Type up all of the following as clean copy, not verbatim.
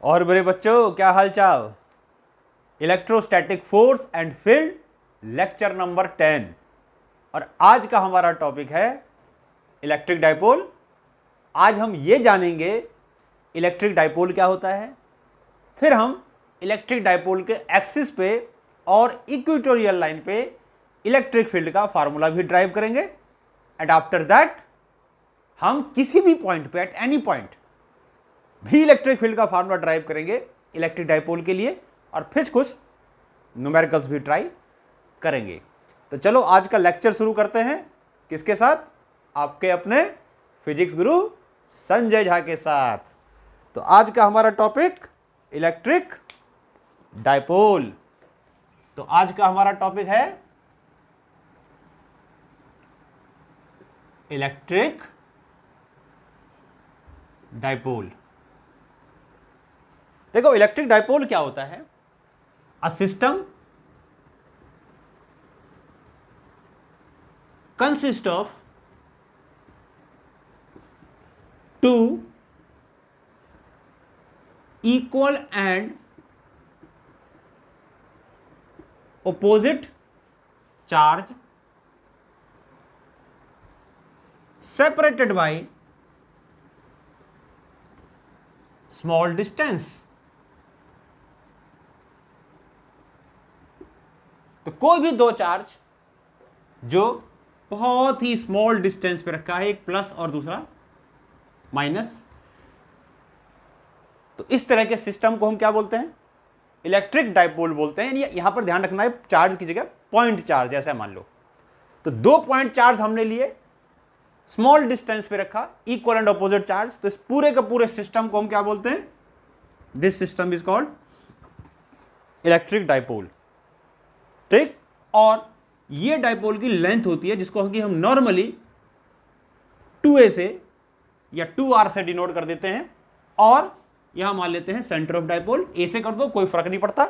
और मेरे बच्चों क्या हाल चाल। Electrostatic force and field lecture number 10 और आज का हमारा टॉपिक है इलेक्ट्रिक डाइपोल। आज हम ये जानेंगे इलेक्ट्रिक डाइपोल क्या होता है, फिर हम इलेक्ट्रिक डाइपोल के एक्सिस पे और इक्वेटोरियल लाइन पे इलेक्ट्रिक फील्ड का फार्मूला भी ड्राइव करेंगे एंड आफ्टर दैट हम किसी भी पॉइंट पे एट एनी पॉइंट भी इलेक्ट्रिक फील्ड का फार्मूला ड्राइव करेंगे इलेक्ट्रिक डाइपोल के लिए और फिर कुछ न्यूमेरिकल्स भी ट्राई करेंगे। तो चलो आज का लेक्चर शुरू करते हैं। किसके साथ? आपके अपने फिजिक्स गुरु संजय झा के साथ। तो आज का हमारा टॉपिक इलेक्ट्रिक डाइपोल। तो आज का हमारा टॉपिक है इलेक्ट्रिक डाइपोल। देखो इलेक्ट्रिक डाइपोल क्या होता है? A system consist of two equal and opposite charge separated by small distance। तो कोई भी दो चार्ज जो बहुत ही स्मॉल डिस्टेंस पे रखा है, एक प्लस और दूसरा माइनस, तो इस तरह के सिस्टम को हम क्या बोलते हैं? इलेक्ट्रिक डाइपोल बोलते हैं। यहां पर ध्यान रखना है चार्ज की जगह पॉइंट चार्ज, ऐसा मान लो। तो दो पॉइंट चार्ज हमने लिए, स्मॉल डिस्टेंस पे रखा, इक्वल एंड अपोजिट चार्ज, तो इस पूरे के पूरे सिस्टम को हम क्या बोलते हैं? This system is called electric dipole. ठीक, और ये डाइपोल की लेंथ होती है जिसको कि हम नॉर्मली 2a से या 2r से डिनोट कर देते हैं, और यहां मान लेते हैं सेंटर ऑफ डाइपोल। ए से कर दो, कोई फर्क नहीं पड़ता।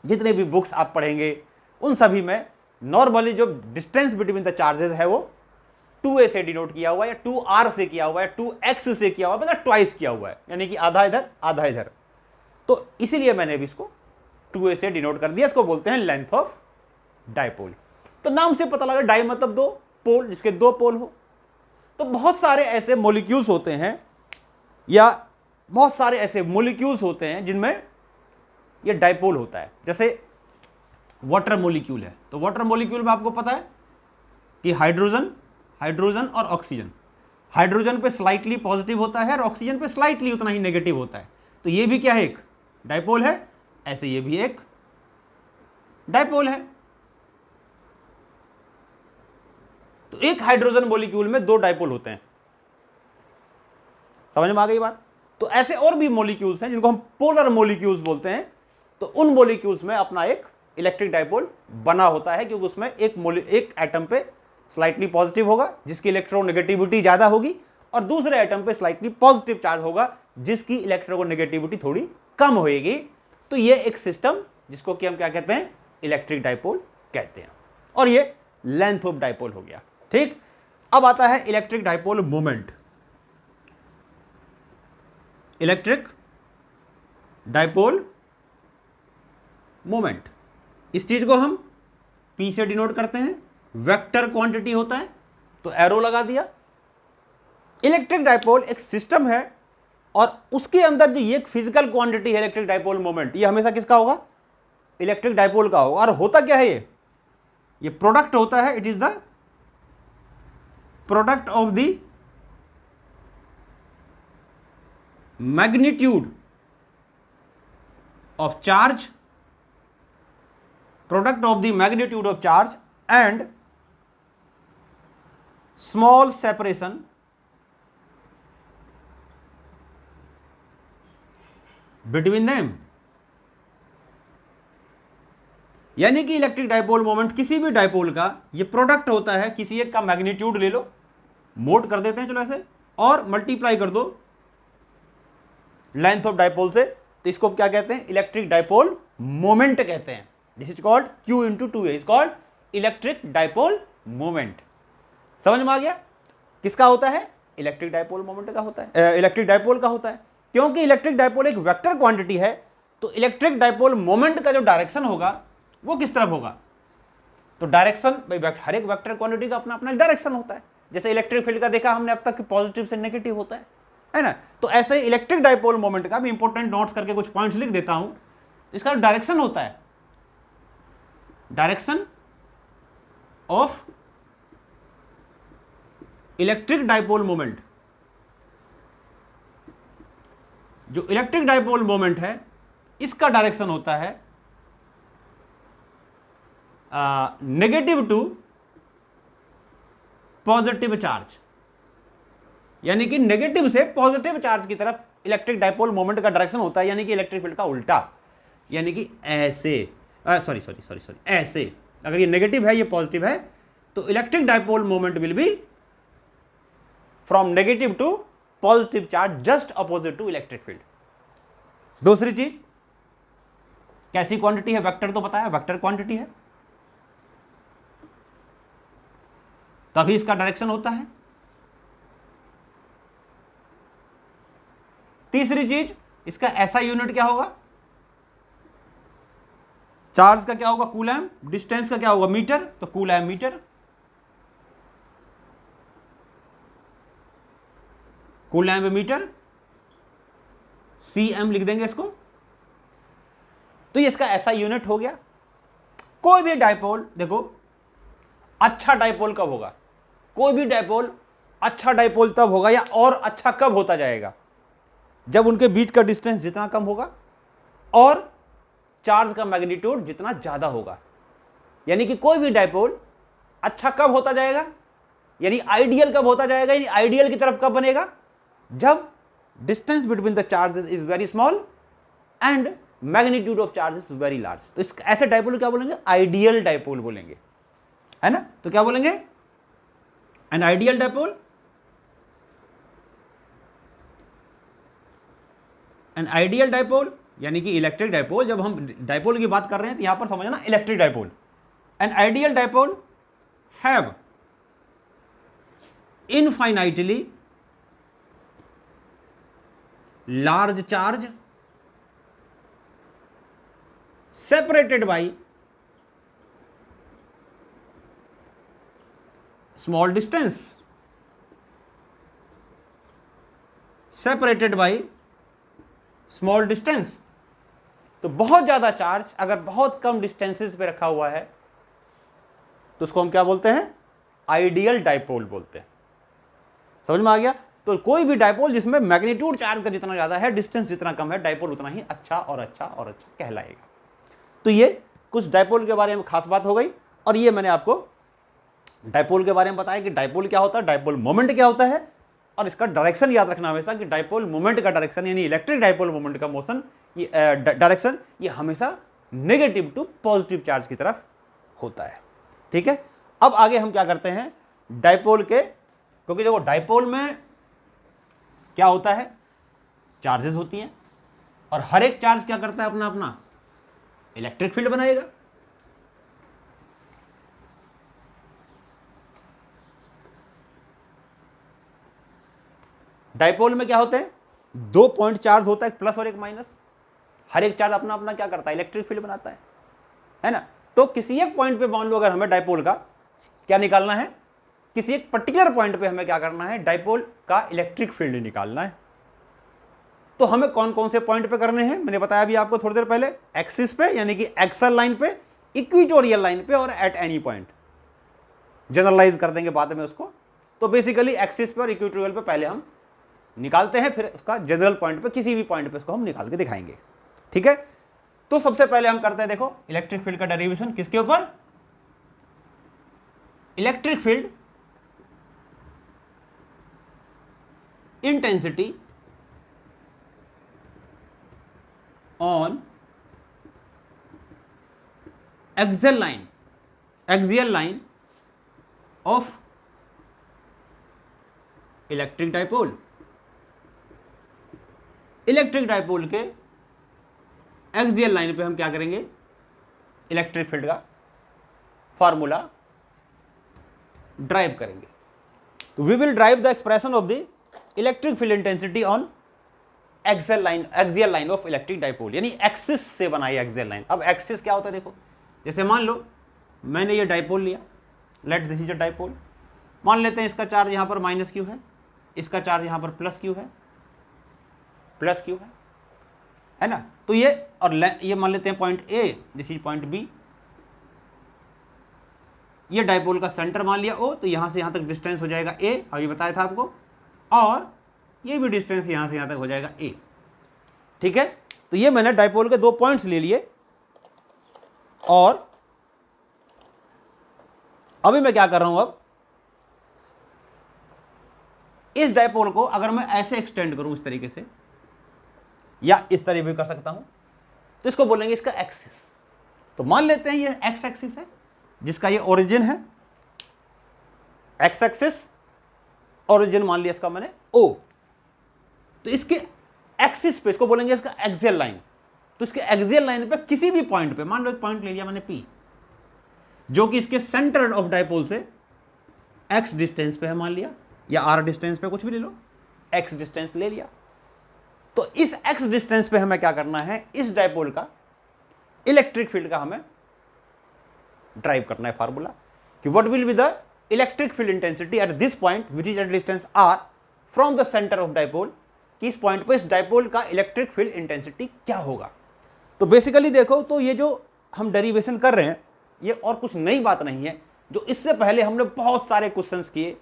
जितने भी बुक्स आप पढ़ेंगे उन सभी में नॉर्मली जो डिस्टेंस बिटवीन द चार्जेस है वो 2a से डिनोट किया हुआ है, या 2r से किया हुआ है, 2x से किया हुआ है, मतलब ट्वाइस किया हुआ है, यानी कि आधा इधर आधा इधर। तो इसीलिए मैंने भी इसको 2a से डिनोट कर दिया। इसको बोलते हैं लेंथ ऑफ डाइपोल। तो नाम से पता लगा, डाई मतलब दो, पोल जिसके दो पोल हो। तो बहुत सारे ऐसे मॉलिक्यूल्स होते हैं, या बहुत सारे ऐसे मॉलिक्यूल्स होते हैं जिनमें ये डाइपोल होता है। जैसे वाटर मॉलिक्यूल है, तो वाटर मॉलिक्यूल में आपको पता है कि हाइड्रोजन और ऑक्सीजन, हाइड्रोजन पे स्लाइटली पॉजिटिव होता है और ऑक्सीजन पे स्लाइटली उतना ही नेगेटिव होता है। तो ये भी क्या है? एक डाइपोल है। ऐसे ये भी एक डाइपोल है। तो एक हाइड्रोजन मॉलिक्यूल में दो डाइपोल होते हैं। समझ में आ गई बात? तो ऐसे और भी मॉलिक्यूल्स हैं जिनको हम पोलर मॉलिक्यूल्स बोलते हैं। तो उन मॉलिक्यूल्स में अपना एक इलेक्ट्रिक डाइपोल बना होता है, क्योंकि उसमें एक एटम पे स्लाइटली पॉजिटिव होगा जिसकी इलेक्ट्रोनेगेटिविटी ज्यादा होगी, और दूसरे एटम पे स्लाइटली पॉजिटिव चार्ज होगा जिसकी इलेक्ट्रोनेगेटिविटी थोड़ी कम होगी। तो ये एक सिस्टम जिसको कि हम क्या कहते हैं? इलेक्ट्रिक डाइपोल कहते हैं। और ये लेंथ ऑफ डाइपोल हो गया। ठीक, अब आता है electric dipole moment. Electric dipole moment, इस चीज को हम P से डिनोट करते हैं। वेक्टर क्वांटिटी होता है, तो एरो लगा दिया। इलेक्ट्रिक डाइपोल एक सिस्टम है, और उसके अंदर जो ये फिजिकल क्वांटिटी है इलेक्ट्रिक डाइपोल मोमेंट, ये हमेशा किसका होगा? इलेक्ट्रिक डाइपोल का होगा। और होता क्या है? ये प्रोडक्ट होता है। It is the product of the magnitude of charge, product of the magnitude of charge and small separation between them। यानी कि इलेक्ट्रिक डाइपोल मोमेंट किसी भी डाइपोल का ये प्रोडक्ट होता है। किसी एक का मैग्नीट्यूड ले लो, मोड कर देते हैं चलो ऐसे, और मल्टीप्लाई कर दो लेंथ ऑफ डाइपोल से, तो इसको क्या कहते हैं? इलेक्ट्रिक डाइपोल मोमेंट कहते हैं। This is called Q into 2A is called electric dipole moment. समझ में आ गया? किसका होता है? इलेक्ट्रिक डाइपोल मोमेंट का होता है, इलेक्ट्रिक डाइपोल का होता है। क्योंकि इलेक्ट्रिक डायपोल एक वेक्टर क्वांटिटी है, तो इलेक्ट्रिक डायपोल मोमेंट का जो डायरेक्शन होगा वो किस तरफ होगा? तो डायरेक्शन भाई हर एक वेक्टर क्वांटिटी का अपना अपना एक डायरेक्शन होता है। जैसे इलेक्ट्रिक फील्ड का देखा हमने अब तक कि पॉजिटिव से नेगेटिव होता है ना? तो ऐसे ही इलेक्ट्रिक डायपोल मोमेंट का भी इंपॉर्टेंट नोट्स करके कुछ पॉइंट्स लिख देता हूं। इसका डायरेक्शन होता है, direction of electric dipole moment. जो इलेक्ट्रिक डायपोल मोमेंट है इसका डायरेक्शन होता है नेगेटिव टू पॉजिटिव चार्ज, यानी कि नेगेटिव से पॉजिटिव चार्ज की तरफ इलेक्ट्रिक डायपोल मोमेंट का डायरेक्शन होता है, यानी कि इलेक्ट्रिक फील्ड का उल्टा, यानी कि ऐसे ऐसे। अगर ये नेगेटिव है ये पॉजिटिव है तो electric dipole moment will be from negative to positive charge just opposite to electric field. दूसरी चीज कैसी क्वांटिटी है? वेक्टर तो बताया, वेक्टर क्वांटिटी है, तभी इसका डायरेक्शन होता है। तीसरी चीज इसका ऐसा यूनिट क्या होगा? चार्ज का क्या होगा? कूलम। डिस्टेंस का क्या होगा? मीटर, तो coulomb meter. Coulomb meter, cm लिख देंगे इसको। तो ये इसका ऐसा यूनिट हो गया। कोई भी डायपोल देखो अच्छा डायपोल कब होगा? कोई भी डायपोल अच्छा डायपोल तब होगा या और अच्छा कब होता जाएगा? जब उनके बीच का डिस्टेंस जितना कम होगा और चार्ज का मैग्नीट्यूड जितना ज्यादा होगा। यानी कि कोई भी डायपोल अच्छा कब होता जाएगा, यानी आइडियल कब होता जाएगा, यानी आइडियल की तरफ कब बनेगा? जब distance between the charges is very small and magnitude of charge is very large. तो इस ऐसे डायपोल क्या बोलेंगे? आइडियल डायपोल बोलेंगे, है ना? तो क्या बोलेंगे? An ideal dipole, an ideal dipole यानी कि इलेक्ट्रिक डायपोल। जब हम डायपोल की बात कर रहे हैं तो यहां पर समझना electric dipole. An ideal dipole have infinitely large charge separated by small distance, separated by small distance। तो बहुत ज्यादा चार्ज अगर बहुत कम डिस्टेंसेस पे रखा हुआ है तो उसको हम क्या बोलते हैं? आइडियल डायपोल बोलते हैं। समझ में आ गया? तो कोई भी डायपोल जिसमें मैग्नीट्यूड चार्ज का जितना ज्यादा है, डिस्टेंस जितना कम है, डायपोल उतना ही अच्छा और अच्छा और अच्छा कहलाएगा। तो ये कुछ डायपोल के बारे में खास बात हो गई। और ये मैंने आपको डायपोल के बारे में बताया कि डायपोल क्या होता है, डायपोल मोमेंट क्या होता है, और इसका डायरेक्शन याद रखना हमेशा कि डायपोल मोमेंट का डायरेक्शन यानी इलेक्ट्रिक डायपोल मोमेंट का मोशन ये डायरेक्शन ये हमेशा नेगेटिव टू पॉजिटिव चार्ज की तरफ होता है। ठीक है, अब आगे हम क्या करते हैं डायपोल के, क्योंकि देखो डायपोल में क्या होता है? चार्जेस होती हैं और हर एक चार्ज क्या करता है? अपना अपना इलेक्ट्रिक फील्ड बनाएगा। डायपोल में क्या होते हैं? 2 पॉइंट चार्ज होता है, एक प्लस और एक माइनस। हर एक चार्ज अपना अपना क्या करता है? इलेक्ट्रिक फील्ड बनाता है ना? तो किसी एक पॉइंट पे मान लो अगर हमें डायपोल का क्या निकालना है, किसी एक पर्टिकुलर पॉइंट पे हमें क्या करना है? डायपोल का इलेक्ट्रिक फील्ड निकालना है। तो हमें कौन कौन से पॉइंट पे करने हैं? मैंने बताया अभी आपको थोड़ी देर पहले, एक्सिस पे यानी कि एक्सल लाइन पे, इक्वेटोरियल लाइन पे और एट एनी पॉइंट। जनरलाइज कर देंगे बाद में उसको। तो बेसिकली एक्सिस पे और इक्वेटोरियल पे पहले हम निकालते हैं, फिर उसका जनरल पॉइंट पे किसी भी पॉइंट पे उसको हम निकाल के दिखाएंगे। ठीक है, तो सबसे पहले हम करते हैं, देखो इलेक्ट्रिक फील्ड का डेरिवेशन किसके ऊपर? Electric field intensity on axial line of electric dipole। Electric dipole के एक्सियल लाइन पे हम क्या करेंगे? इलेक्ट्रिक फील्ड का फार्मूला ड्राइव करेंगे। तो we will derive the expression of the electric field intensity on axial line of electric dipole, यानी axis से बनाई एक्सियल लाइन। अब एक्सिस क्या होता है देखो, जैसे मान लो मैंने ये डाइपोल लिया, let this is a dipole, मान लेते हैं इसका चार्ज यहां पर माइनस क्यू है, इसका चार्ज यहां पर प्लस क्यू है ना। तो ये और ये मान लेते हैं point A, this is point B, ये डाइपोल का सेंटर मान लिया ओ, तो यहां से यहां तक डिस्टेंस हो जाएगा ए, अभी बताया था आपको, और ये भी डिस्टेंस यहां से यहां तक हो जाएगा ए, ठीक है। तो ये मैंने डाइपोल के 2 पॉइंट्स ले लिए, और अभी मैं क्या कर रहा हूं, अब इस डाइपोल को अगर मैं ऐसे एक्सटेंड करूं इस तरीके से, या इस तरह भी कर सकता हूं, तो इसको बोलेंगे इसका एक्सिस। तो मान लेते हैं ये एक्स एक्सिस है, जिसका ये ओरिजिन है, एक्स एक्सिस, ओरिजिन मान लिया इसका मैंने ओ, तो इसके एक्सिस पे इसको बोलेंगे इसका एक्सियल लाइन। तो इसके एक्सियल लाइन पे किसी भी पॉइंट पे, मान लो एक पॉइंट ले लिया मैंने पी, जो कि इसके सेंटर ऑफ डाइपोल से एक्स डिस्टेंस पे है मान लिया, या आर डिस्टेंस पे, कुछ भी ले लो, एक्स डिस्टेंस ले लिया। तो इस एक्स डिस्टेंस पे हमें क्या करना है, इस डाइपोल का इलेक्ट्रिक फील्ड का हमें ड्राइव करना है फार्मूला, कि what will be the electric field intensity at this point which is at distance R from the centre of dipole, कि इस पॉइंट पे इस डाइपोल का इलेक्ट्रिक फील्ड इंटेंसिटी क्या होगा। तो बेसिकली देखो, तो ये जो हम डेरिवेशन कर रहे हैं, ये और कुछ नई बात नहीं है, जो इससे पहले हमने बहुत सारे क्वेश्चंस किए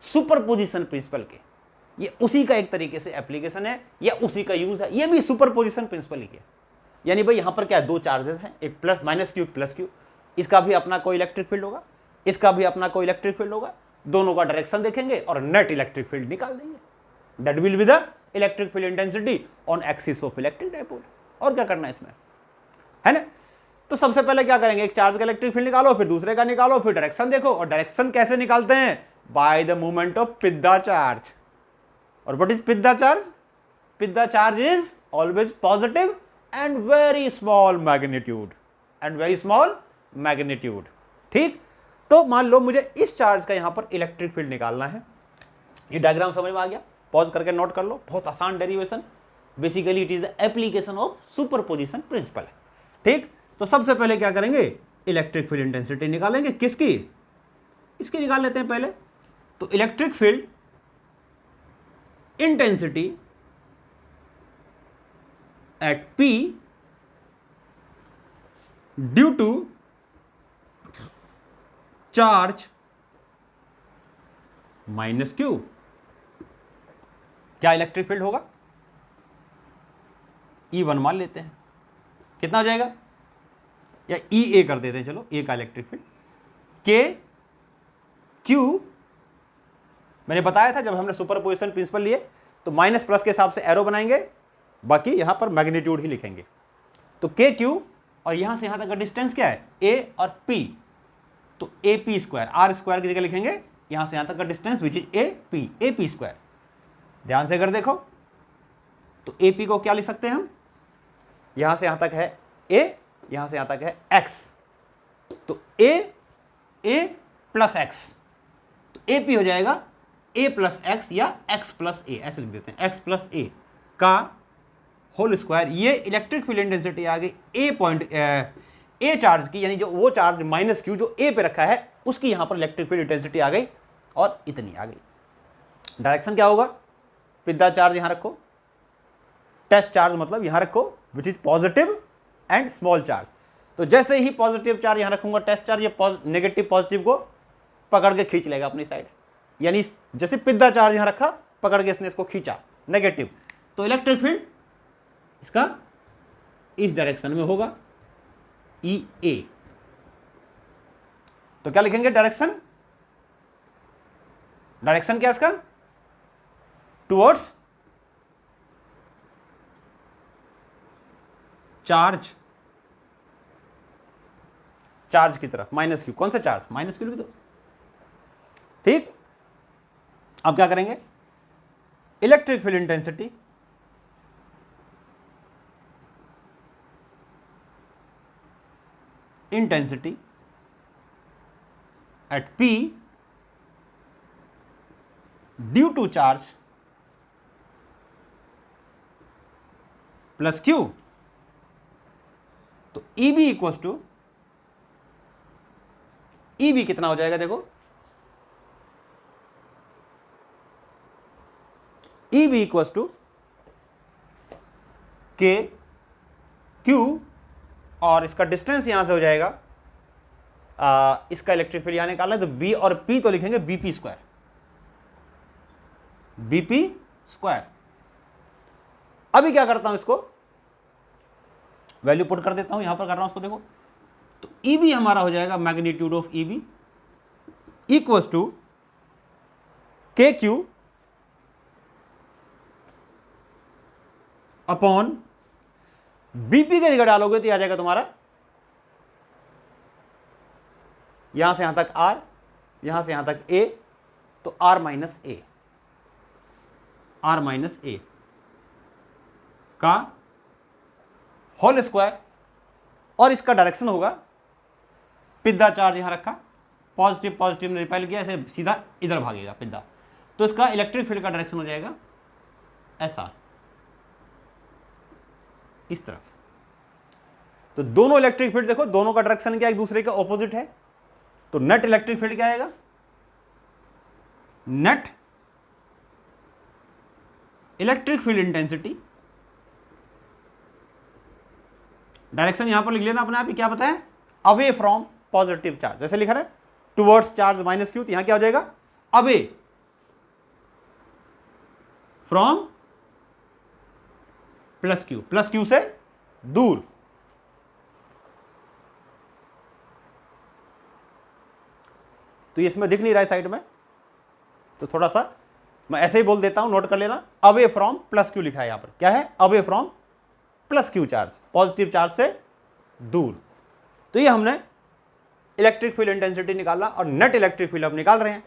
सुपरपोजिशन प्रिंसिपल के, ये उसी का एक तरीके से एप्लीकेशन है, या उसी का यूज है, ये भी सुपरपोजिशन प्रिंसिपल ही है। यानी भाई यहां पर क्या, 2 चार्जेस हैं, एक plus minus Q plus Q, इसका भी अपना कोई इलेक्ट्रिक फील्ड होगा, इसका भी अपना कोई इलेक्ट्रिक फील्ड होगा, दोनों का डायरेक्शन देखेंगे और नेट इलेक्ट्रिक फील्ड निकाल देंगे। That will be the electric field intensity on axis of electric dipole. और क्या करना है इसमें, है ना। तो सबसे पहले क्या करेंगे, एक चार्ज का इलेक्ट्रिक फील्ड निकालो, फिर दूसरे का निकालो, फिर डायरेक्शन देखो। और डायरेक्शन कैसे निकालते हैं, बाय द मूवमेंट ऑफ पिद्दा चार्ज। और व्हाट इज पिद्दा चार्ज, पिद्दा charge is always positive and very small magnitude, ठीक। तो मान लो मुझे इस चार्ज का यहां पर इलेक्ट्रिक फील्ड निकालना है, ये डायग्राम समझ में आ गया, पॉज करके नोट कर लो, बहुत आसान derivation, basically it is the application of superposition principle, ठीक। तो सबसे पहले क्या करेंगे, इलेक्ट्रिक फील्ड इंटेंसिटी निकालेंगे, किसकी, इसकी निकाल लेते हैं पहले। तो electric field intensity at P due to charge minus Q, क्या इलेक्ट्रिक फील्ड होगा, E1 मान लेते हैं, कितना हो जाएगा, या EA कर देते हैं, चलो ए का इलेक्ट्रिक फील्ड, K Q, मैंने बताया था जब हमने सुपरपोजिशन प्रिंसिपल लिए तो माइनस प्लस के हिसाब से एरो बनाएंगे, बाकी यहां पर मैग्नीट्यूड ही लिखेंगे। तो K Q, और यहां से यहां तक का डिस्टेंस क्या है, A और P, तो AP स्क्वायर, R स्क्वायर की जगह लिखेंगे यहां से यहां तक का distance which is AP square. ध्यान से अगर देखो तो AP को क्या लिख सकते हैं हम, यहां से यहां तक है A, यहां से यहां तक है X, तो A प्लस X, तो AP हो जाएगा A प्लस एक्स या X प्लस ए, ऐसे लिख देते हैं, X प्लस ए का होल स्क्वायर। ये इलेक्ट्रिक फील्ड इंटेंसिटी आ गई ए चार्ज की, यानी जो वो चार्ज माइनस क्यू जो ए पे रखा है उसकी यहां पर इलेक्ट्रिक फील्ड इंटेंसिटी आ गई, और इतनी आ गई। डायरेक्शन क्या होगा, पिद्दा चार्ज यहां रखो, टेस्ट चार्ज मतलब यहां रखो which is positive and small charge. तो जैसे ही पॉजिटिव चार्ज यहां रखूंगा टेस्ट चार्ज, ये नेगेटिव पॉजिटिव को पकड़ के खींच लेगा अपनी साइड, यानी जैसे पिद्दा चार्ज यहां रखा, पकड़ के इसने इसको खींचा नेगेटिव, तो इलेक्ट्रिक फील्ड इसका इस डायरेक्शन में होगा, EA। तो क्या लिखेंगे, डायरेक्शन क्या इसका, टुवर्ड्स चार्ज की तरफ, माइनस क्यू, कौन सा चार्ज, माइनस क्यू लिख दो, ठीक। अब क्या करेंगे, electric field intensity at P due to charge plus Q. तो ईबी इक्वल्स टू, ईबी कितना हो जाएगा देखो, EB equals to K Q, और इसका डिस्टेंस यहां से हो जाएगा, इसका इलेक्ट्रिक फील्ड यहां निकालना है तो बी और पी तो लिखेंगे बीपी स्क्वायर, बीपी स्क्वायर। अभी क्या करता हूं, इसको वैल्यू पुट कर देता हूं, यहां पर कर रहा हूं उसको देखो। तो ईबी हमारा हो जाएगा magnitude of EB equals to K Q upon BP की जगह डालोगे तो आ जाएगा तुम्हारा यहां से यहां तक आर, यहां से यहां तक ए, तो r minus a, r minus a का होल स्क्वायर, और इसका डायरेक्शन होगा, पिद्दा चार्ज यहां रखा, पॉजिटिव पॉजिटिव ने रिपेल किया, ऐसे सीधा इधर भागेगा पिद्दा, तो इसका इलेक्ट्रिक फील्ड का डायरेक्शन हो जाएगा ऐसा, इस तरफ। तो दोनों इलेक्ट्रिक फील्ड देखो, दोनों का डायरेक्शन क्या एक दूसरे के ऑपोजिट है, तो नेट इलेक्ट्रिक फील्ड क्या आएगा, net electric field intensity, direction यहां पर लिख लेना अपने आप ही, क्या पता है, अवे फ्रॉम पॉजिटिव चार्ज, जैसे लिखा है टुवर्ड्स चार्ज माइनस क्यू, तो यहां क्या हो जाएगा, away from plus Q, plus Q से दूर। तो ये इसमें दिख नहीं रहा है साइड में, तो थोड़ा सा मैं ऐसे ही बोल देता हूं, नोट कर लेना, अवे फ्रॉम प्लस क्यू लिखा है यहां पर, क्या है, away from plus Q charge, positive charge से दूर। तो ये हमने इलेक्ट्रिक फील्ड इंटेंसिटी निकाला और नेट इलेक्ट्रिक फील्ड अब निकाल रहे हैं।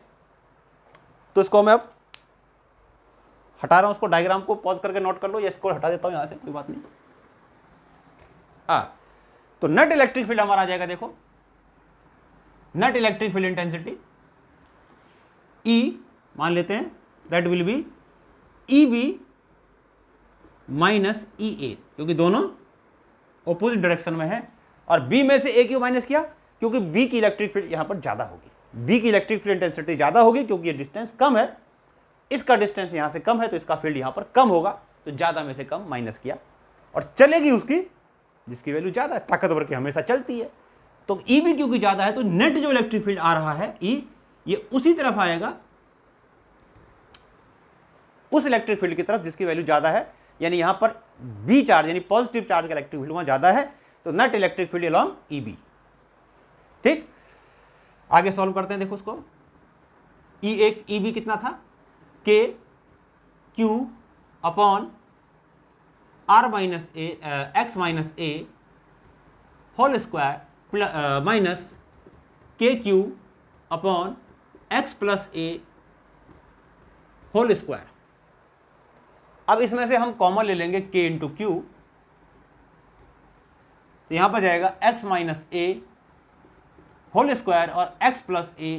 तो इसको मैं अब हटा रहा हूं, उसको डायग्राम को पॉज करके नोट कर लो, या इसको हटा देता हूं यहां से, कोई बात नहीं। तो नेट इलेक्ट्रिक फील्ड हमारा आ जाएगा, देखो net electric field intensity E मान लेते हैं, that will be EB minus E A, क्योंकि दोनों ऑपोजिट डायरेक्शन में है, और बी में से ए क्यों माइनस किया, क्योंकि बी की इलेक्ट्रिक फील्ड यहां पर ज्यादा होगी, बी की इलेक्ट्रिक फील्ड इंटेंसिटी ज्यादा होगी, क्योंकि ये डिस्टेंस कम है, इसका डिस्टेंस यहां से कम है, तो इसका फील्ड यहां पर कम होगा, तो ज्यादा में से कम माइनस किया, और चलेगी उसकी जिसकी वैल्यू ज्यादा है, ताकतवर की हमेशा चलती है। तो ई भी क्योंकि ज्यादा है, तो नेट जो इलेक्ट्रिक फील्ड आ रहा है ई, ये उसी तरफ आएगा, उस इलेक्ट्रिक फील्ड की तरफ जिसकी वैल्यू ज्यादा है, यानी यहां पर बी चार्ज यानी पॉजिटिव चार्ज का इलेक्ट्रिक फील्ड वहां ज्यादा है, तो net electric field along EB. ठीक, आगे सॉल्व करते हैं, देखो उसको, ईबी कितना था, के Q upon R minus A, X minus A whole square minus K Q upon X plus A whole square. अब इसमें से हम कॉमन ले लेंगे k इंटू क्यू, तो यहां पर जाएगा x माइनस ए होल स्क्वायर और x प्लस ए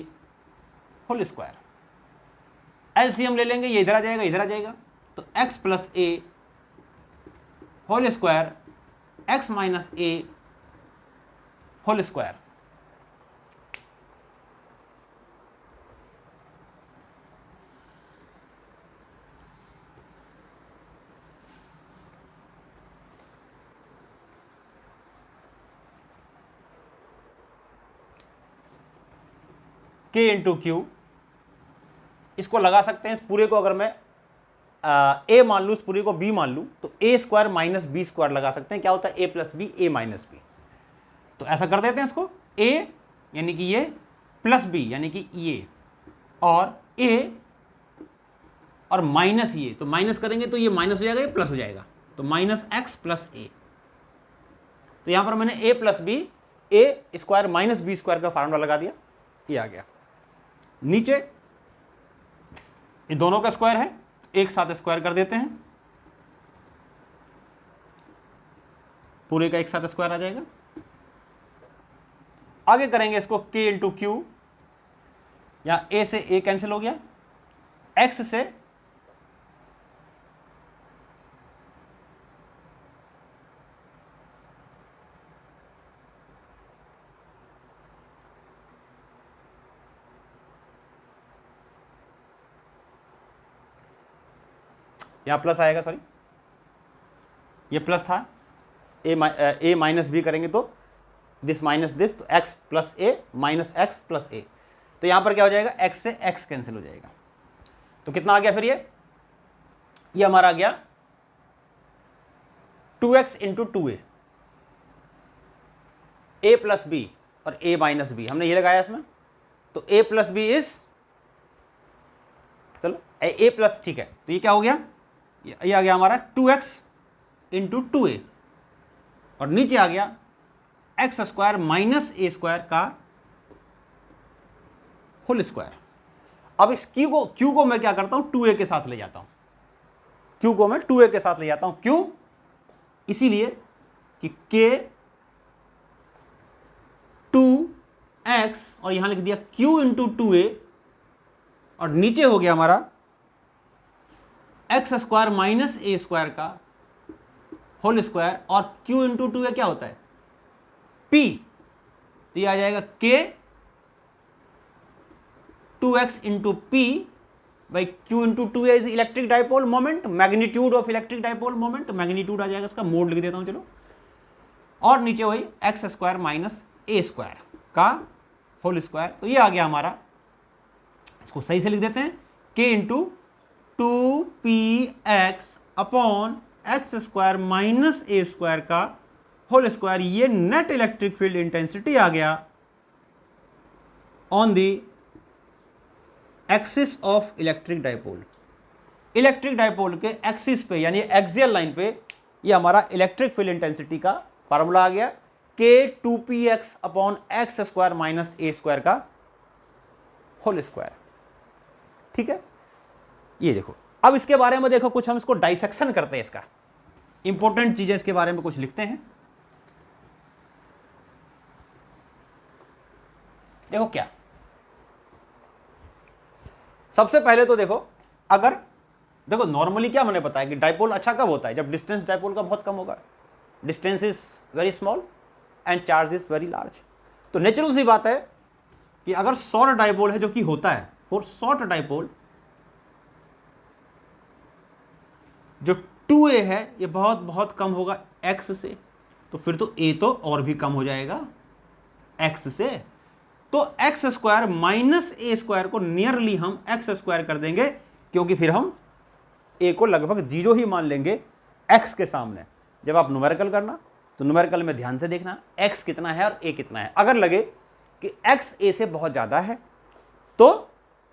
होल स्क्वायर। एलसीएम ले लेंगे, ये इधर आ जाएगा, इधर आ जाएगा, तो x प्लस ए होल स्क्वायर x माइनस ए whole square. k into q, इसको लगा सकते हैं, इस पूरे को अगर मैं a मान लूं, इस पूरे को b मान लूं, तो a square minus B square लगा सकते हैं, क्या होता है a plus B, a minus B. तो ऐसा कर देते हैं इसको, a यानी कि ये प्लस बी यानी कि ये, और a और माइनस ये, तो माइनस करेंगे तो ये माइनस हो जाएगा, ये प्लस हो जाएगा, तो माइनस एक्स प्लस ए। तो यहां पर मैंने a plus B, a square minus B square का फार्मूला लगा दिया, ये आ गया। नीचे ये दोनों का स्क्वायर है, एक साथ स्क्वायर कर देते हैं, पूरे का एक साथ स्क्वायर आ जाएगा। आगे करेंगे इसको k इंटू क्यू, या a से a कैंसिल हो गया, x से यहाँ प्लस आएगा, सॉरी ये प्लस था, ए माइनस बी करेंगे तो दिस माइनस दिस, तो एक्स प्लस ए माइनस एक्स प्लस ए, तो यहां पर क्या हो जाएगा, एक्स से एक्स कैंसिल हो जाएगा। तो कितना आ गया फिर ये हमारा आ गया 2x इंटू 2a, ए प्लस बी और ए माइनस बी हमने ये लगाया इसमें, तो a प्लस बी इज, चलो a प्लस, ठीक है, तो ये क्या हो गया, ये आ गया हमारा 2x इंटू 2a और नीचे आ गया x square minus a square का होल स्क्वायर। अब इस क्यू को मैं क्या करता हूं, 2a के साथ ले जाता हूं, क्यू को मैं 2a के साथ ले जाता हूं, क्यों, इसीलिए कि k 2x और यहां लिख दिया q इंटू 2a और नीचे हो गया हमारा x square minus a square का होल स्क्वायर, और q इंटू 2a क्या होता है, p, तो ये आ जाएगा k 2x into p by q into 2a is electric dipole moment, magnitude of electric dipole moment, magnitude आ जाएगा, इसका मोड लिख देता हूं चलो, और नीचे वही x square minus a square का होल स्क्वायर, तो ये आ गया हमारा, इसको सही से लिख देते हैं, k into 2px upon x square minus a square का होल स्क्वायर, ये नेट इलेक्ट्रिक फील्ड इंटेंसिटी आ गया on the axis of electric dipole. Electric dipole के एक्सिस पे यानी एक्सियल लाइन पे ये हमारा इलेक्ट्रिक फील्ड इंटेंसिटी का फार्मूला आ गया, k 2px upon x square minus a square का होल स्क्वायर। ठीक है, ये देखो, अब इसके बारे में देखो कुछ हम इसको डाइसेक्शन करते हैं, इसका इंपॉर्टेंट चीजें इसके बारे में कुछ लिखते हैं। देखो क्या, सबसे पहले तो देखो, अगर देखो नॉर्मली क्या मैंने बताया कि डाइपोल अच्छा कब होता है, जब डिस्टेंस डाइपोल का बहुत कम होगा, distance is very small and charge is very large. तो नेचुरल सी बात है कि अगर शॉर्ट डाइपोल है, जो कि होता है फॉर शॉर्ट डाइपोल, जो 2a है ये बहुत बहुत कम होगा x से, तो फिर तो a तो और भी कम हो जाएगा x से, तो x square minus a square को नियरली हम एक्स स्क्वायर कर देंगे, क्योंकि फिर हम a को लगभग 0 ही मान लेंगे x के सामने। जब आप न्यूमेरिकल करना तो न्यूमेरिकल में ध्यान से देखना x कितना है और a कितना है, अगर लगे कि x a से बहुत ज़्यादा है तो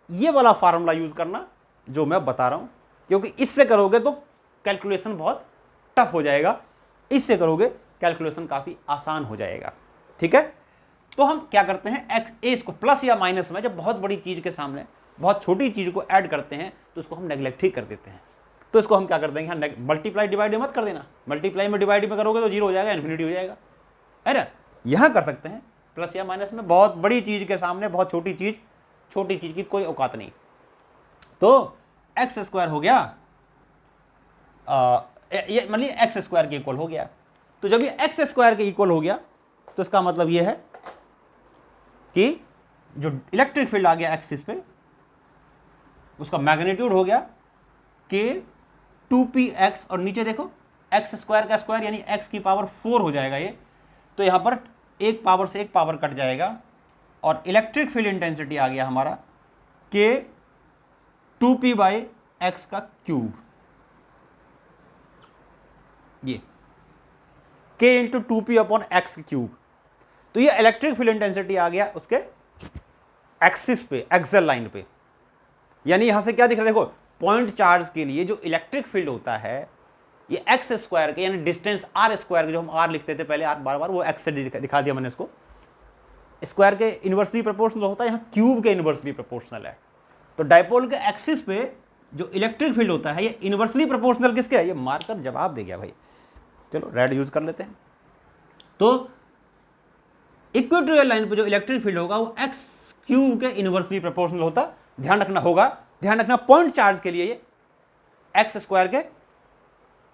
ये वाला फार्मूला यूज करना जो मैं बता रहा हूं, क्योंकि इससे करोगे तो कैलकुलेशन बहुत टफ हो जाएगा, इससे करोगे कैलकुलेशन काफ़ी आसान हो जाएगा। ठीक है, तो हम क्या करते हैं, एक्स ए इसको प्लस या माइनस में जब बहुत बड़ी चीज़ के सामने बहुत छोटी चीज़ को ऐड करते हैं तो उसको हम नेग्लेक्ट ही कर देते हैं, तो इसको हम क्या कर देंगे, हाँ मल्टीप्लाई डिवाइड मत कर देना, मल्टीप्लाई में डिवाइड में करोगे तो 0 हो जाएगा, इन्फिनिटी हो जाएगा, है ना। यहाँ कर सकते हैं प्लस या माइनस में, बहुत बड़ी चीज़ के सामने बहुत छोटी चीज़ की कोई औकात नहीं। तो एक्स स्क्वायर हो गया, ये मतलब एक्स स्क्वायर के इक्वल हो गया, तो जब ये एक्स स्क्वायर के इक्वल हो गया तो इसका मतलब ये है कि जो इलेक्ट्रिक फील्ड आ गया एक्सिस पे उसका मैग्नीट्यूड हो गया k 2px, और नीचे देखो एक्स स्क्वायर का स्क्वायर यानी x की पावर 4 हो जाएगा ये, तो यहां पर एक पावर से एक पावर कट जाएगा और इलेक्ट्रिक फील्ड इंटेंसिटी आ गया हमारा k 2p बाई एक्स का क्यूब, ये k into 2p upon x cube. तो ये इलेक्ट्रिक फील्ड इंटेंसिटी आ गया उसके एक्सिस पे, एक्सियल लाइन पे, यानी यहां से क्या दिख रहा है, देखो पॉइंट चार्ज के लिए जो इलेक्ट्रिक फील्ड होता है ये एक्स स्क्वायर के यानी डिस्टेंस आर स्क्वायर के, जो हम आर लिखते थे पहले, आर बार बार वो एक्स से दिखा दिया मैंने इसको, स्क्वायर के इनवर्सली प्रोपोर्शनल होता है, यहाँ क्यूब के इनवर्सली प्रोपोर्शनल है। तो डाइपोल के एक्सिस पे जो इलेक्ट्रिक फील्ड होता है ये इनवर्सली प्रोपोर्शनल किसके है, ये मार्कर जवाब दे गया भाई, चलो रेड यूज कर लेते हैं। तो इक्वेटोरियल लाइन पे जो इलेक्ट्रिक फील्ड होगा वो एक्स क्यूब के इनवर्सली प्रोपोर्शनल होता, ध्यान रखना होगा, ध्यान रखना पॉइंट चार्ज के लिए ये एक्स स्क्वायर के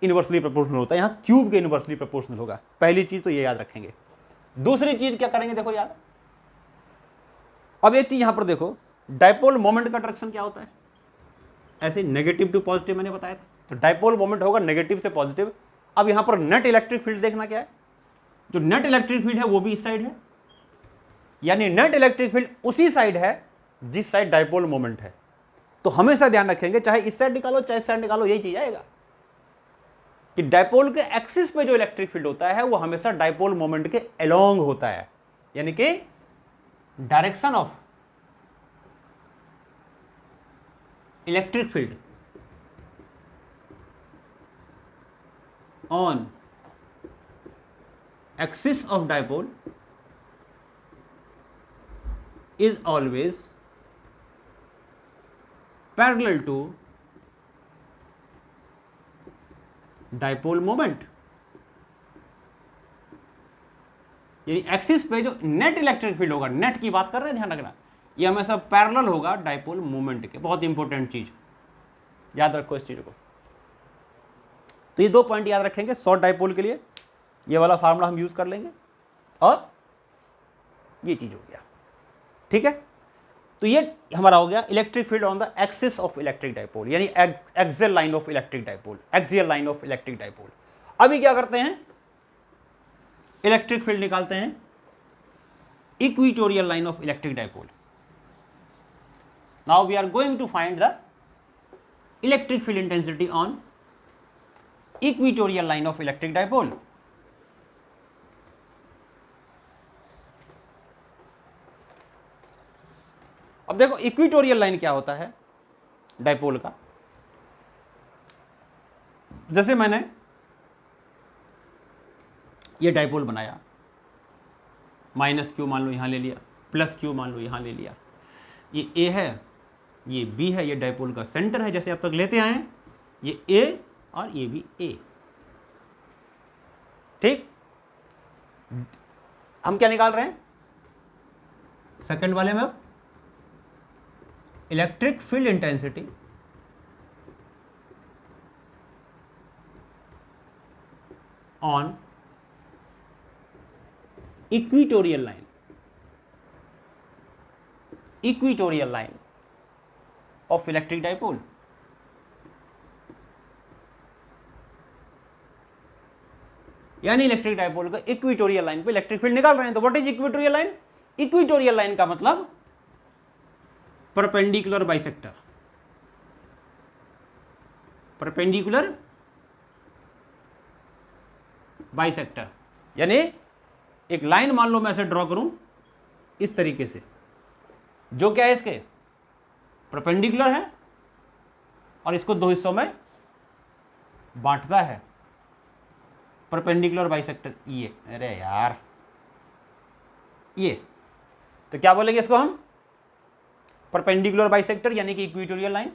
इनवर्सली प्रोपोर्शनल होता है, यहां क्यूब के इनवर्सली प्रोपोर्शनल होगा। पहली चीज तो ये याद रखेंगे। दूसरी चीज क्या करेंगे, देखो यार, अब एक चीज यहां पर देखो, डाइपोल मोमेंट का डायरेक्शन क्या होता है, ऐसे नेगेटिव टू पॉजिटिव मैंने बताया था, तो डाइपोल मोमेंट होगा नेगेटिव से पॉजिटिव। अब यहां पर नेट इलेक्ट्रिक फील्ड देखना क्या है, जो नेट इलेक्ट्रिक फील्ड है वो भी इस साइड है, यानी नेट इलेक्ट्रिक फील्ड उसी साइड है जिस साइड डाइपोल मोमेंट है। तो हमेशा ध्यान रखेंगे, चाहे इस साइड निकालो चाहे इस साइड निकालो, यही चीज आएगा कि डाइपोल के एक्सिस पे जो इलेक्ट्रिक फील्ड होता है वो हमेशा डाइपोल मोमेंट के अलोंग होता है, यानी कि direction of electric field on axis of dipole is always parallel to dipole moment। यानी एक्सिस पे जो नेट इलेक्ट्रिक फील्ड होगा, नेट की बात कर रहे हैं, ध्यान रखना, ये हमेशा पैरेलल होगा डाइपोल मोमेंट के। बहुत इंपॉर्टेंट चीज, याद रखो इस चीज को। तो ये 2 पॉइंट याद रखेंगे शॉर्ट डाइपोल के लिए, ये वाला फार्मूला हम यूज कर लेंगे, और ये चीज हो गया, ठीक है। तो ये हमारा हो गया electric field on the axis of electric dipole, यानी axial line of electric dipole, axial line of electric dipole. अभी क्या करते हैं, इलेक्ट्रिक फील्ड निकालते हैं equatorial line of electric dipole. Now we are going to find the electric field intensity on equatorial line of electric dipole. अब देखो equatorial line क्या होता है डाइपोल का। जैसे मैंने ये डाइपोल बनाया, -q मान लो यहां ले लिया, +q मान लो यहां ले लिया, ये A है, ये B है, ये डाइपोल का सेंटर है जैसे अब तक लेते आए हैं, ये A और ये भी A, ठीक। हम क्या निकाल रहे हैं सेकंड वाले में, electric field intensity on equatorial line, equatorial line of electric dipole. यानी इलेक्ट्रिक डाइपोल का इक्वेटोरियल लाइन पे इलेक्ट्रिक फील्ड निकाल रहे हैं। तो what is equatorial line? Equatorial line का मतलब परपेंडिकुलर बाइसेक्टर, परपेंडिकुलर बाइसेक्टर, यानी एक लाइन मान लो मैं ऐसे ड्रॉ करूं इस तरीके से, जो क्या है इसके परपेंडिकुलर है और इसको 2 हिस्सों में बांटता है, परपेंडिकुलर बाइसेक्टर ये। अरे यार ये तो क्या बोलेंगे इसको हम, परपेंडिकुलर बाइसेक्टर यानी कि इक्वेटोरियल लाइन।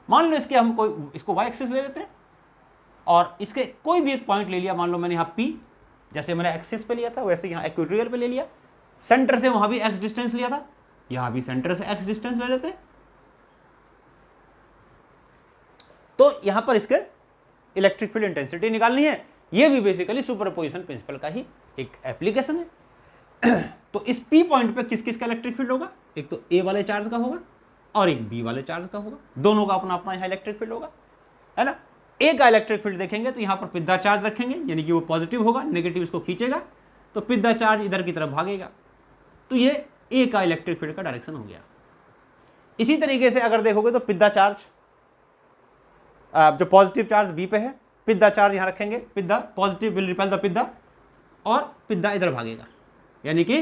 मान लो इसके हम कोई इसको वाई एक्सिस ले लेते हैं और इसके कोई भी एक पॉइंट ले लिया, मान लो मैंने यहाँ P, जैसे मैंने एक्सिस पे लिया था वैसे यहाँ इक्वेटोरियल पे ले लिया, सेंटर से वहां भी x डिस्टेंस लिया था, यहां भी सेंटर से x डिस्टेंस ले लेते हैं। तो यहां पर इसके इलेक्ट्रिक फील्ड इंटेंसिटी निकालनी है। ये भी बेसिकली सुपरपोजिशन प्रिंसिपल का ही एक एप्लीकेशन है। तो इस P पॉइंट पे किस किस का इलेक्ट्रिक फील्ड होगा, एक तो A वाले चार्ज का होगा और एक B वाले चार्ज का होगा, दोनों का अपना अपना यहाँ इलेक्ट्रिक फील्ड होगा, है ना। A का इलेक्ट्रिक फील्ड देखेंगे तो यहाँ पर पिद्दा चार्ज रखेंगे, यानी कि वो पॉजिटिव होगा, नेगेटिव इसको खींचेगा तो पिद्दा चार्ज इधर की तरफ भागेगा। तो ये A का इलेक्ट्रिक फील्ड का डायरेक्शन हो गया। इसी तरीके से अगर देखोगे तो पिद्दा चार्ज, जो पॉजिटिव चार्ज B पे है, पिद्दा चार्ज यहाँ रखेंगे, पिद्दा पॉजिटिव विल रिपेल द पिद्दा और पिद्दा इधर भागेगा, यानी कि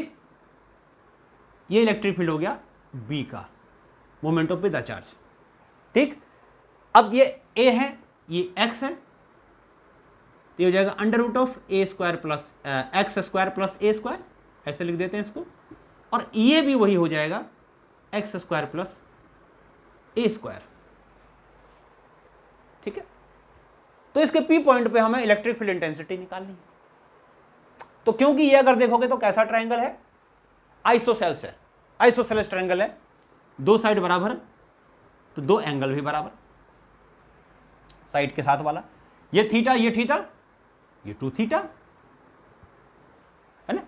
ये इलेक्ट्रिक फील्ड हो गया B का, मोमेंट ऑफ पिद्दा चार्ज, ठीक। अब ये A है, ये x है, तो ये हो जाएगा √a² plus x² plus a², ऐसे लिख देते हैं इसको, और ये भी वही हो जाएगा x² प्लस a², ठीक है। तो इसके P पॉइंट पे हमें इलेक्ट्रिक फील्ड इंटेंसिटी निकालनी है। तो क्योंकि ये अगर देखोगे तो कैसा ट्रायंगल है, आइसोसेल्स है, आइसोसेल्स ट्रायंगल है, 2 साइड बराबर है तो 2 एंगल भी बराबर, साइड के साथ वाला, ये थीटा ये थीटा ये 2 थीटा, है ना।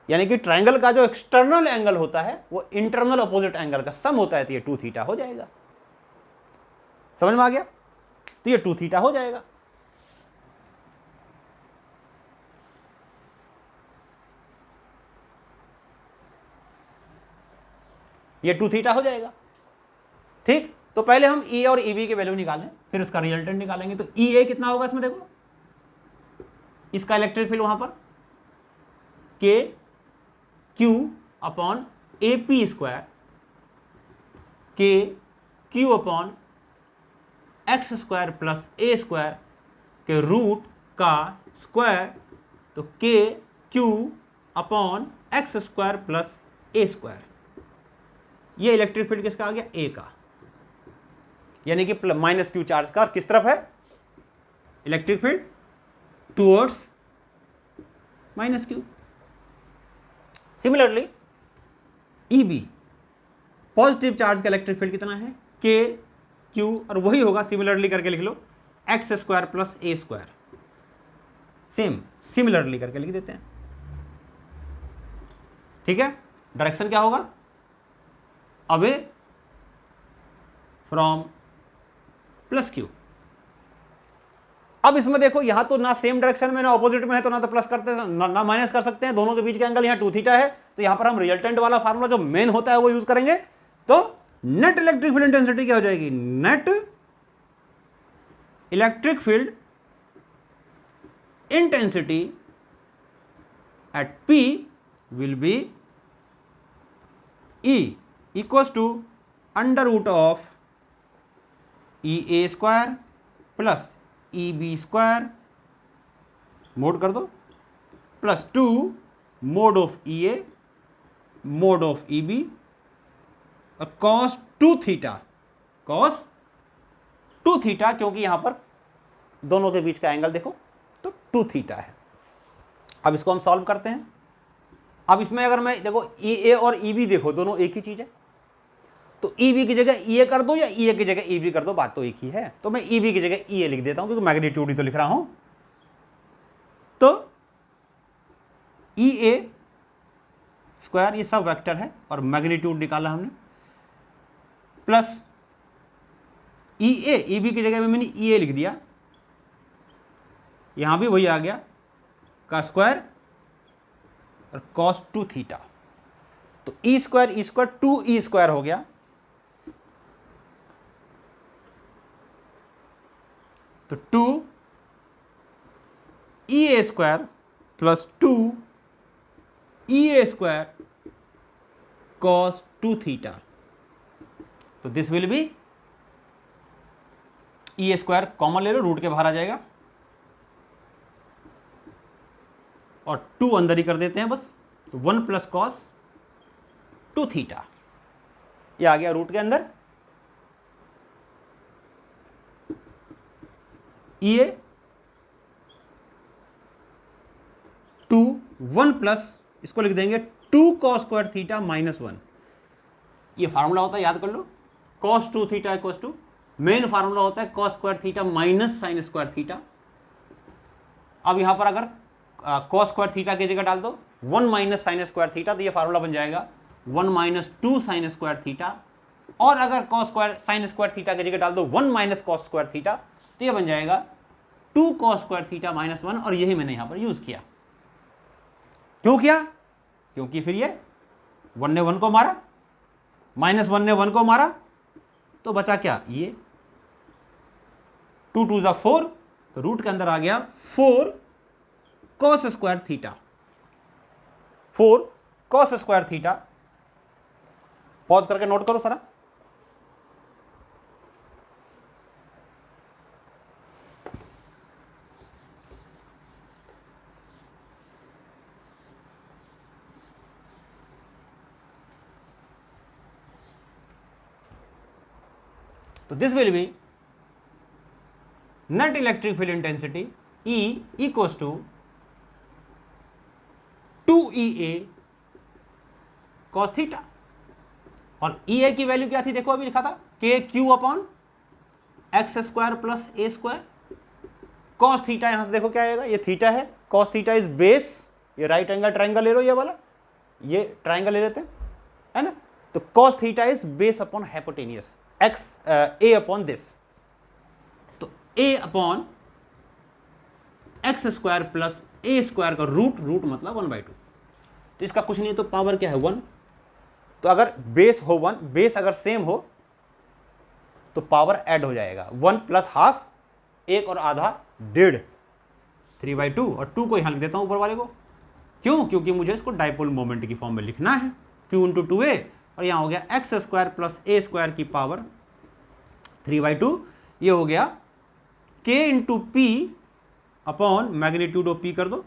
यानी कि ट्रायंगल का जो एक्सटर्नल एंगल होता है वो इंटरनल अपोजिट एंगल का सम होता है, तो ये 2 थीटा हो जाएगा। समझ में आ गया? तो ये 2 थीटा हो जाएगा। ये 2 थीटा हो जाएगा। ठीक, तो पहले हम ई और ई बी की वैल्यू निकालें, फिर उसका रिजल्टेंट निकालेंगे। तो ई ए कितना होगा इसमें, देखो इसका इलेक्ट्रिक फील्ड वहां पर k Q upon a p square, k Q upon x square plus a square के रूट का स्क्वायर, तो k Q upon x square plus a square. ये इलेक्ट्रिक फील्ड किसका आ गया, ए का, यानी कि माइनस क्यू चार्ज का। और किस तरफ है electric field, towards minus Q. Similarly E B, positive charge का इलेक्ट्रिक फील्ड कितना है, के क्यू, और वही होगा सिमिलरली करके लिख लो x square plus a square. Same similarly करके लिख देते हैं। ठीक है, डायरेक्शन क्या होगा, अवे फ्रॉम प्लस क्यू। अब इसमें देखो यहां तो ना सेम डायरेक्शन में ना ऑपोजिट में है, तो ना तो प्लस करते हैं ना माइनस कर सकते हैं। दोनों के बीच का एंगल यहां 2 थीटा है, तो यहां पर हम रिजल्टेंट वाला फार्मूला जो मेन होता है वो यूज करेंगे। तो नेट इलेक्ट्रिक फील्ड इंटेंसिटी क्या हो जाएगी, net electric field intensity at P will be E equals to under root of E A square plus E B square, mod कर दो, plus 2 mod of E A mod of E B, और cos 2 theta, cos 2 theta, क्योंकि यहां पर दोनों के बीच का angle देखो तो 2 थीटा है। अब इसको हम सॉल्व करते हैं। अब इसमें अगर मैं देखो ई ए और ई बी देखो दोनों एक ही चीज है, तो ई बी की जगह ई ए कर दो या ई ए की जगह ई बी कर दो, बात तो एक ही है। तो मैं ई बी की जगह ई ए लिख देता हूं, क्योंकि मैग्नीट्यूड ही तो लिख रहा हूं। तो ई ए स्क्वायर ये सब वेक्टर है और मैग्नीट्यूड निकाला हमने, प्लस ई ए, ई बी की जगह में मैंने ई ए लिख दिया, यहां भी वही आ गया का स्क्वायर और cos 2 थीटा। तो ई स्क्वायर 2 ई स्क्वायर हो गया, तो 2 ई A square plus 2 E A square cos 2 theta. तो this will B, E A square common ले लो, रूट के बाहर आ जाएगा, और 2 अंदर ही कर देते हैं बस, तो 1 प्लस cos 2 थीटा, ये आ गया रूट के अंदर। ई ए 2 1 प्लस, इसको लिख देंगे 2 cos स्क्वायर थीटा माइनस 1। ये फार्मूला होता है, याद कर लो, cos 2 theta equal to, main formula होता है cos square theta minus sine square theta. अब यहां पर अगर cos स्क्वायर थीटा की जगह डाल दो 1 माइनस साइन स्क्वायर थीटा, तो ये फार्मूला बन जाएगा 1 माइनस 2 साइन स्क्वायर थीटा। और अगर cos square sine square theta की जगह डाल दो 1 माइनस cos स्क्वायर थीटा, तो ये बन जाएगा 2 cos स्क्वायर थीटा माइनस 1। और यही मैंने यहां पर यूज किया। क्यों किया, क्योंकि फिर ये 1 ने 1 को मारा, माइनस 1 ने 1 को मारा, तो बचा क्या, ये 2 2 4, तो रूट के अंदर आ गया 4 cos square theta, 4 cos square theta. Pause करके नोट करो सारा। तो this will be net electric field intensity E equals to 2EA cos theta. और EA की वैल्यू क्या थी, देखो अभी लिखा था के Q upon x square plus a square. cos theta यहां से देखो क्या आएगा, ये थीटा है, cos थीटा इज बेस, ये राइट एंगल ट्राइंगल ले लो, ये वाला, ये ट्राइंगल ले लेते हैं, है ना। तो cos theta is base upon hypotenuse x A upon this. तो a upon x square plus a square का रूट मतलब 1/2। तो इसका कुछ नहीं तो पावर क्या है 1। तो अगर बेस हो 1, बेस अगर सेम हो तो पावर ऐड हो जाएगा 1 प्लस हाफ, 1 और आधा 1.5, 3/2 और 2 को यहां लिख देता हूं ऊपर वाले को। क्यों? क्योंकि मुझे इसको डाइपोल मोमेंट की फॉर्म में लिखना है, q इंटू 2a, और यहां हो गया x square plus a square की पावर 3/2। ये हो गया k into P upon magnitude of p कर दो,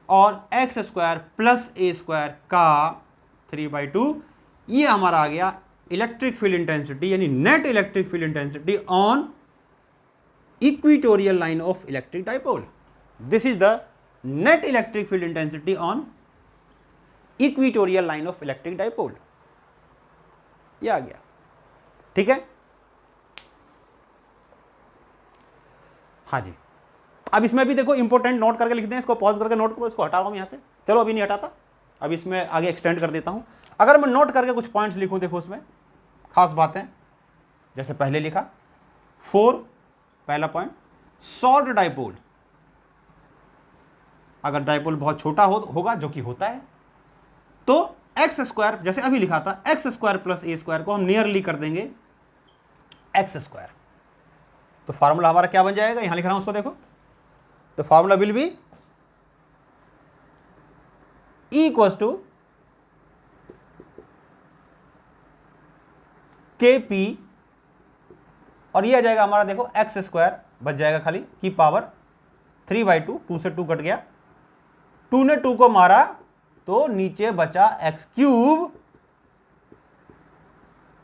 और x square plus a square का 3/2। ये हमारा आ गया इलेक्ट्रिक फील्ड इंटेंसिटी, यानी net electric field intensity on equatorial line of electric dipole. This is the net electric field intensity on equatorial line of electric dipole. ये आ गया, ठीक है। हाँ जी, अब इसमें भी देखो इंपॉर्टेंट नोट करके लिख दें, इसको पॉज करके नोट करो, इसको हटाओ हम यहां से। चलो अभी नहीं हटाता, अब इसमें आगे एक्सटेंड कर देता हूं। अगर मैं नोट करके कुछ पॉइंट्स लिखूं, देखो उसमें खास बातें, जैसे पहले लिखा 4, पहला पॉइंट, शॉर्ट डाइपोल। अगर डाइपोल बहुत छोटा होगा, जो कि होता है, तो एक्स स्क्वायर, जैसे अभी लिखा था x square plus a square को हम नियरली कर देंगे एक्स स्क्वायर। तो फार्मूला हमारा क्या बन जाएगा, यहां लिख रहा हूं उसको देखो। तो formula will be E equals to K P, और ये आ जाएगा हमारा देखो एक्स स्क्वायर बच जाएगा खाली की पावर 3/2, 2 से 2 कट गया, 2 ने 2 को मारा तो नीचे बचा एक्स क्यूब।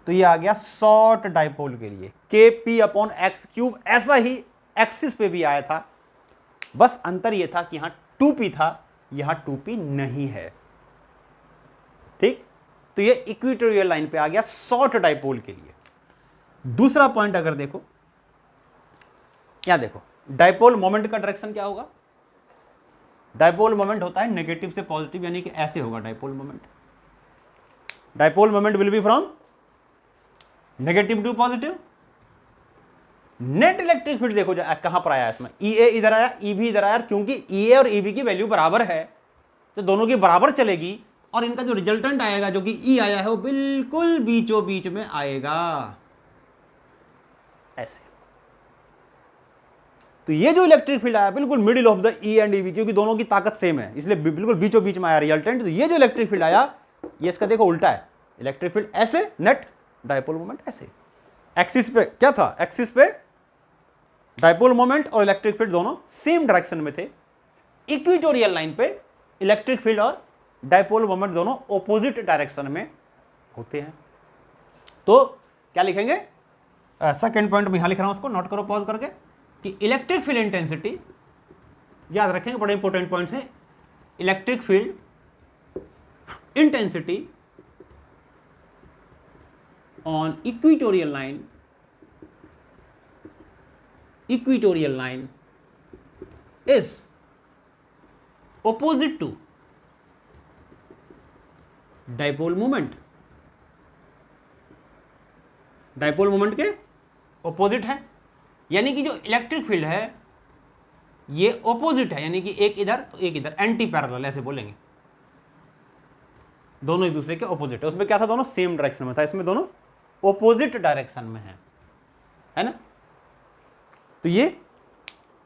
तो ये आ गया शॉर्ट डाइपोल के लिए के पी अपॉन एक्स क्यूब। ऐसा ही एक्सिस पे भी आया था, बस अंतर ये था कि यहां 2p था, यहां 2p नहीं है, ठीक। तो ये इक्वेटोरियल लाइन पे आ गया शॉर्ट डाइपोल के लिए। दूसरा पॉइंट अगर देखो, क्या देखो, डाइपोल मोमेंट का डायरेक्शन क्या होगा। डाइपोल मोमेंट होता है नेगेटिव से पॉजिटिव, यानी कि ऐसे होगा dipole moment. Dipole moment will be from negative to positive. Net electric field देखो कहां पर आया इसमें, EA इधर आया, EB इधर आया, क्योंकि EA और EB की वैल्यू बराबर है तो दोनों की बराबर चलेगी, और इनका जो रिजल्टेंट आएगा जो कि E आया है वो बिल्कुल बीचों बीच में आएगा, ऐसे। तो ये जो इलेक्ट्रिक फील्ड आया बिल्कुल middle of the E and EB, क्योंकि दोनों की ताकत सेम है, इसलिए बिल्कुल बीचों बीच में आया रिजल्टेंट। तो ये जो इलेक्ट्रिक फील्ड आया, ये इसका देखो उल्टा है, इलेक्ट्रिक फील्ड ऐसे, नेट डाइपोल मोमेंट ऐसे। एक्सिस पे क्या था, एक्सिस पे डाइपोल मोमेंट और इलेक्ट्रिक फील्ड दोनों सेम डायरेक्शन में थे। इक्वेटोरियल लाइन पे इलेक्ट्रिक फील्ड और डाइपोल मोमेंट दोनों ऑपोजिट डायरेक्शन में होते हैं। तो क्या लिखेंगे, सेकंड पॉइंट में यहां लिख रहा हूं, उसको नोट करो पॉज करके, कि इलेक्ट्रिक फील्ड इंटेंसिटी, याद रखेंगे बड़े इंपॉर्टेंट पॉइंट्स है, electric field intensity on equatorial line is opposite to dipole moment। Dipole moment के ऑपोजिट है, यानी कि जो इलेक्ट्रिक फील्ड है ये ऑपोजिट है, यानी कि एक इधर तो एक इधर, एंटी पैरेलल ऐसे बोलेंगे, दोनों एक दूसरे के ऑपोजिट है। उसमें क्या था, दोनों सेम डायरेक्शन में था, इसमें दोनों ऑपोजिट डायरेक्शन में है ना। तो ये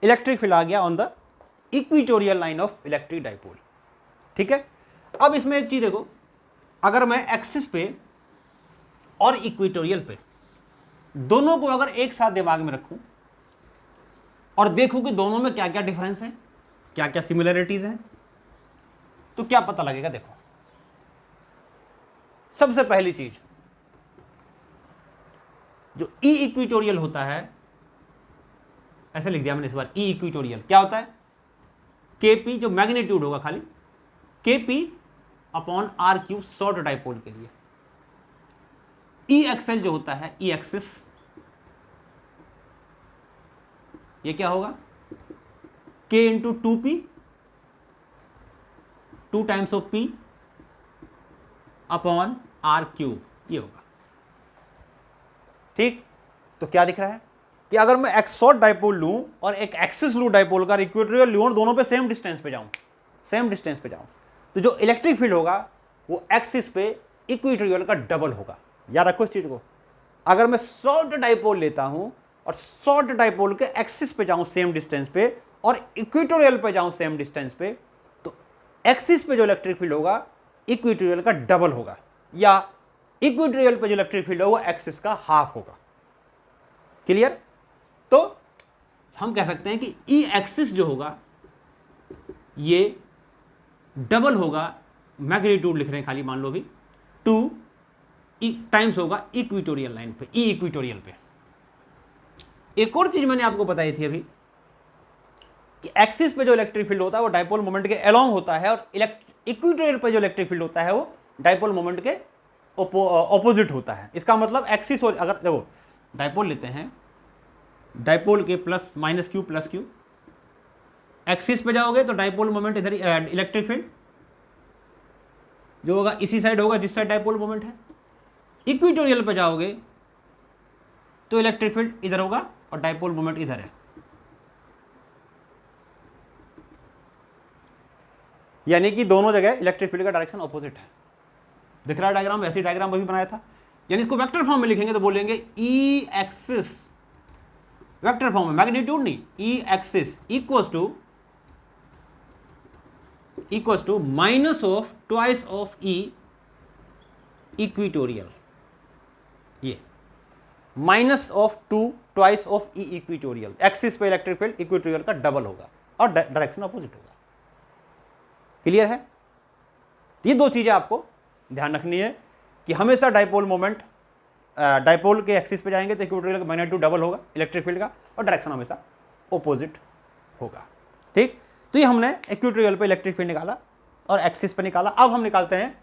इलेक्ट्रिक फील्ड आ गया on the equatorial line of electric dipole, ठीक है। अब इसमें एक चीज देखो, अगर मैं एक्सिस पे और इक्वेटोरियल पे दोनों को अगर एक साथ दिमाग में रखूं और देखूं कि दोनों में क्या क्या डिफरेंस है, क्या क्या सिमिलरिटीज हैं, तो क्या पता लगेगा। देखो, सबसे पहली चीज, जो ई इक्वेटोरियल होता है, ऐसे लिख दिया मैंने इस बार, ई इक्वेटोरियल क्या होता है, केपी जो मैग्नीट्यूड होगा खाली, KP upon R cube short dipole के लिए। ई एक्सएल जो होता है, ई एक्सिस, ये क्या होगा, K into 2p, 2 times of p upon R cube, ये होगा, ठीक। तो क्या दिख रहा है, कि अगर मैं एक्स शॉर्ट डाइपोल लूं और एक एक्सिस लूं डाइपोल का, इक्वेटोरियल लूं और दोनों पे सेम डिस्टेंस पे जाऊं, तो जो इलेक्ट्रिक फील्ड होगा वो एक्सिस पे इक्वेटोरियल का डबल होगा। याद रखो इस चीज को। अगर मैं शॉर्ट डाइपोल लेता हूं और शॉर्ट डाइपोल के एक्सिस पे जाऊं सेम डिस्टेंस पे और इक्वेटोरियल पे जाऊं सेम डिस्टेंस पे, तो एक्सिस पे जो इलेक्ट्रिक फील्ड होगा इक्वेटोरियल का डबल होगा, या इक्वेटोरियल पे जो इलेक्ट्रिक फील्ड होगा वो एक्सिस का हाफ होगा। क्लियर? तो हम कह सकते हैं कि ई एक्सिस जो होगा ये डबल होगा, मैग्नीट्यूड लिख रहे हैं खाली मान लो भी, 2 टाइम्स होगा इक्वेटोरियल लाइन पे, ई इक्वेटोरियल पे। एक और चीज मैंने आपको बताई थी अभी कि एक्सिस पे जो इलेक्ट्रिक फील्ड होता है वो डाइपोल मोमेंट के अलोंग होता है, और इक्वेटोरियल पे जो इलेक्ट्रिक फील्ड होता है वो डाइपोल मोमेंट के ऑपोजिट होता है। इसका मतलब एक्सिस, अगर देखो डाइपोल लेते हैं, डाइपोल के plus minus Q plus Q, axis पे जाओगे तो डाइपोल मोमेंट इधर, इलेक्ट्रिक फील्ड जो होगा इसी साइड होगा जिस साइड डाइपोल मोमेंट है। इक्वेटोरियल पे जाओगे तो इलेक्ट्रिक फील्ड इधर होगा और डाइपोल मोमेंट इधर है। यानी कि दोनों जगह इलेक्ट्रिक फील्ड का डायरेक्शन ऑपोजिट है। दिख रहा है डायग्राम? वैसी डायग्राम अभी बनाया था। यानी इसको वेक्टर फॉर्म में लिखेंगे तो बोलेंगे ई एक्सिस, वेक्टर फॉर्म में, मैग्नीट्यूड नहीं, E axis equals to minus of twice of E equatorial, ये minus of 2 twice of E equatorial. Axis पे इलेक्ट्रिक फील्ड इक्वेटोरियल का डबल होगा और डायरेक्शन ऑपोजिट होगा। क्लियर है? ये दो चीजें आपको ध्यान रखनी है कि हमेशा डाइपोल मोमेंट, डाइपोल के एक्सिस पे जाएंगे तो इक्वेटोरियल का मैग्नीट्यूड डबल होगा इलेक्ट्रिक फील्ड का, और डायरेक्शन हमेशा ऑपोजिट होगा। ठीक? तो ये हमने इक्वेटोरियल पे इलेक्ट्रिक फील्ड निकाला और एक्सिस पे निकाला। अब हम निकालते हैं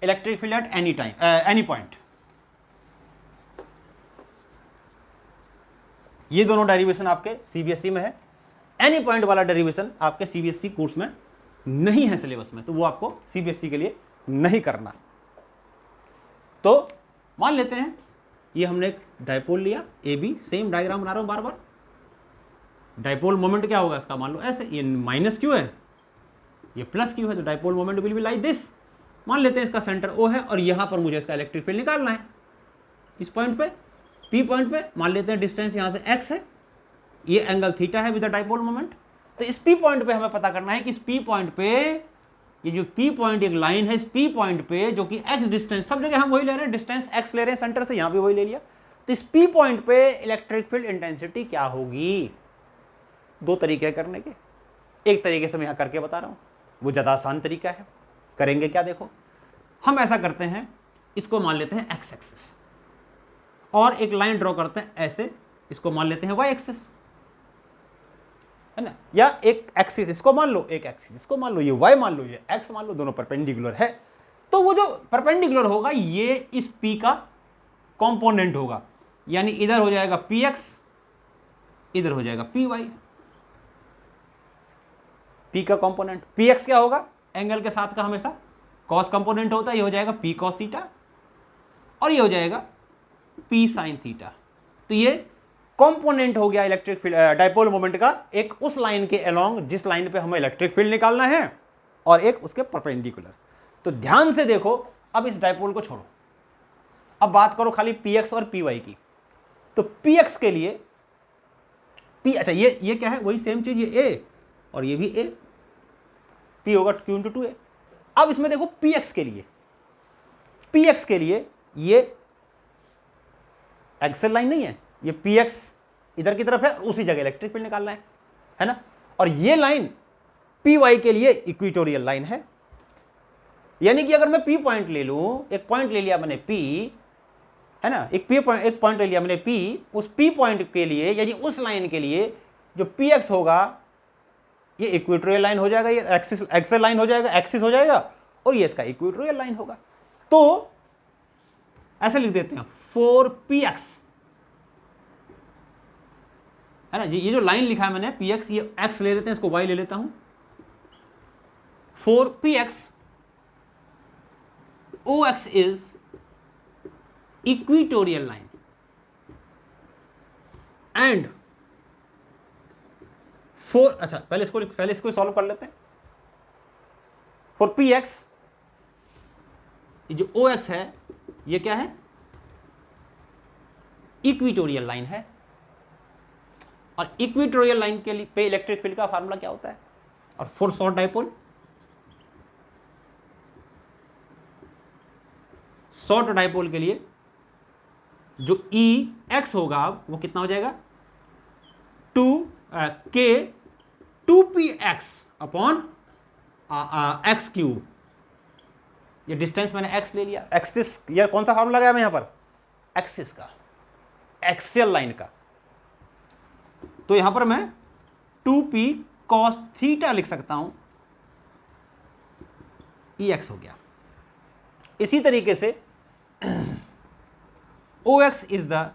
electric field at any time, any point. ये दोनों डेरिवेशन आपके सीबीएसई में है। एनी पॉइंट वाला डेरिवेशन आपके सीबीएसई कोर्स में नहीं है सिलेबस में, तो वो आपको सीबीएसई के लिए नहीं करना। तो मान लेते हैं ये हमने एक डाइपोल लिया ए बी, सेम डायग्राम बना रहा हूं बार बार। डाइपोल मोमेंट क्या होगा इसका, मान लो ऐसे, ये माइनस क्यू है, ये प्लस क्यू है, तो dipole moment will be like this. मान लेते हैं इसका सेंटर ओ है और यहां पर मुझे इसका इलेक्ट्रिक फील्ड निकालना है। इस पॉइंट पे, पी पॉइंट पे मान लेते हैं डिस्टेंस यहां से एक्स है, ये एंगल थीटा है विद द डाइपोल मोमेंट। तो इस पी पॉइंट पे हमें पता करना है कि इस पी पॉइंट पे, ये जो पी पॉइंट एक लाइन है, इस पी पॉइंट पे जो कि एक्स डिस्टेंस, सब जगह हम वही ले रहे हैं, डिस्टेंस एक्स ले रहे हैं सेंटर से, यहां भी वही ले लिया। तो इस पी पॉइंट पे इलेक्ट्रिक फील्ड इंटेंसिटी क्या होगी? दो तरीके करने के, एक तरीके से मैं यहां करके बता रहा हूं, वो ज्यादा आसान तरीका है। करेंगे क्या, देखो हम ऐसा करते हैं, इसको मान लेते हैं एक्स एक्सिस और एक लाइन ड्रॉ करते हैं ऐसे, इसको मान लेते हैं वाई एक्सिस, है ना, या एक एक्सिस इसको मान लो, एक एक्सिस इसको मान लो, ये वाई मान लो, ये एक्स मान लो, दोनों परपेंडिकुलर है। तो वो जो परपेंडिकुलर होगा ये इस पी का कंपोनेंट होगा, यानी इधर हो जाएगा पी एक्स, इधर हो जाएगा पी वाई। पी का कंपोनेंट, पी एक्स क्या होगा, एंगल के साथ का हमेशा कॉस कंपोनेंट होता है, ये हो जाएगा पी कॉस थीटा, और ये हो जाएगा पी साइन थीटा। तो ये कंपोनेंट हो गया इलेक्ट्रिक फील्ड, डाइपोल मोमेंट का, एक उस लाइन के अलोंग जिस लाइन पे हमें इलेक्ट्रिक फील्ड निकालना है, और एक उसके परपेंडिकुलर। तो ध्यान से देखो, अब इस डाइपोल को छोड़ो, अब बात करो खाली पी एक्स और पी वाई की। तो पी एक्स के लिए पी, अच्छा ये क्या है, वही सेम चीज, ये ए और ये भी ए, पी होगा क्यू इंटू 2a। अब इसमें देखो पी एक्स के लिए, पी एक्स के लिए ये एक्सल लाइन नहीं है, ये पी एक्स इधर की तरफ है, उसी जगह इलेक्ट्रिक फील्ड निकालना है ना। और ये लाइन पी वाई के लिए इक्वेटोरियल लाइन है, यानी कि अगर मैं पी पॉइंट ले लूं, एक पॉइंट ले लिया मैंने पी, है ना, एक पॉइंट ले लिया मैंने पी, उस पी पॉइंट के लिए यानी उस लाइन के लिए जो पी एक्स होगा ये इक्वेटोरियल लाइन हो जाएगा, ये एक्सल लाइन हो जाएगा, एक्सिस हो जाएगा, और ये इसका इक्वेटोरियल लाइन होगा। तो ऐसे लिख देते हैं 4px, है ना, ये जो लाइन लिखा है मैंने px, ये x ले लेते हैं, इसको y ले लेता हूं, 4px ox is equatorial line and for, अच्छा पहले इसको सॉल्व कर लेते हैं। फॉर पी एक्स, जो ओ एक्स है ये क्या है, इक्विटोरियल लाइन है, और इक्विटोरियल लाइन के लिए पे इलेक्ट्रिक फील्ड का फार्मूला क्या होता है, और for short dipole, short dipole के लिए जो ई एक्स होगा वो कितना हो जाएगा, 2p x upon x cube. ये डिस्टेंस मैंने x ले लिया, एक्सिस, ये कौन सा फार्मूला लगाया मैं यहां पर, एक्सिस का, एक्सियल लाइन का। तो यहां पर मैं 2p cos थीटा लिख सकता हूं, ex हो गया। इसी तरीके से OX is the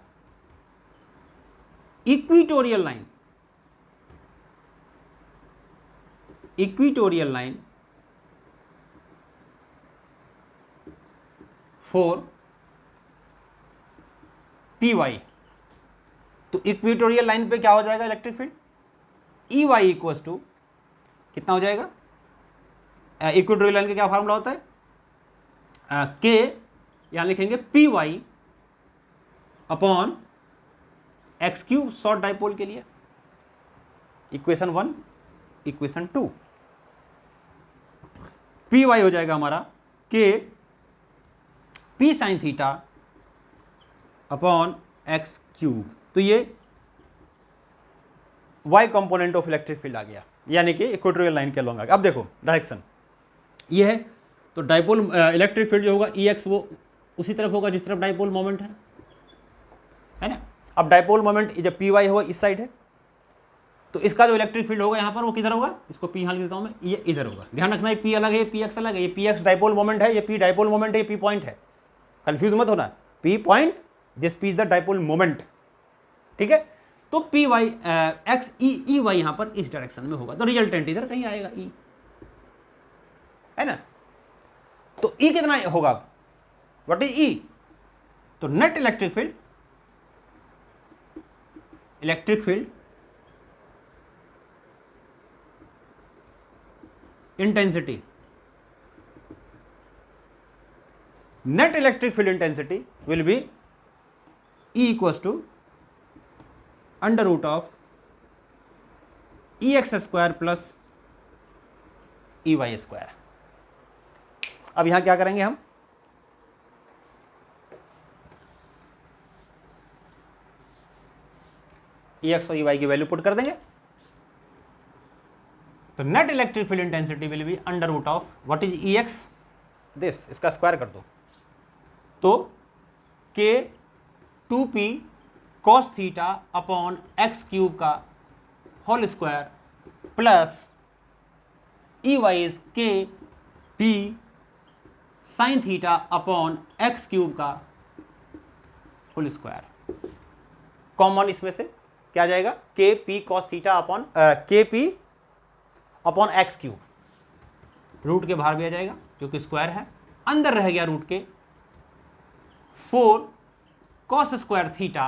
equatorial line, equatorial line for PY। तो इक्विटोरियल लाइन पे क्या हो जाएगा electric field, EY equal to कितना हो जाएगा, इक्विटोरियल लाइन का क्या फार्मूला होता है, K यहां लिखेंगे PY upon x cube short dipole के लिए, इक्वेशन 1 इक्वेशन 2। PY हो जाएगा हमारा K P sine theta upon x cube. तो ये y component of electric field आ गया, यानी कि इक्वेटोरियल लाइन के अलॉन्ग आ गया। अब देखो डायरेक्शन ये है, तो डाइपोल इलेक्ट्रिक फील्ड जो होगा EX वो उसी तरफ होगा जिस तरफ डाइपोल मोमेंट है ना। अब डाइपोल मोमेंट जब PY होगा इस साइड है, तो इसका जो इलेक्ट्रिक फील्ड होगा यहाँ पर वो किधर होगा, इसको P यहाँ लिख देता हूँ मैं, ये इधर होगा। ध्यान रखना ये P अलग है, ये PX अलग है, ये PX डाइपोल मोमेंट है, ये P डाइपोल मोमेंट है, ये P पॉइंट है, कंफ्यूज मत होना, P point, this P is the dipole moment, ठीक है। तो PY एक्स EY यहाँ पर इस डायरेक्शन में होगा, तो रिजल्टेंट इधर कहीं आएगा E, है ना। तो E कितना होगा, व्हाट इज E, तो net electric field, intensity, net electric field intensity will be E equals to under root of EX square plus EY square। अब यहां क्या करेंगे हम, EX और EY की वैल्यू पुट कर देंगे। तो net electric field intensity will be under root of what is EX, this, इसका स्क्वायर कर दो, तो K 2P cos theta upon x cube का whole square plus EY is K P sine theta upon x cube का whole square. Common इसमें से क्या आ जाएगा, K P cos theta upon KP upon x cube, root के बाहर भी आ जाएगा क्योंकि स्क्वायर है, अंदर रह गया रूट के 4 cos square theta,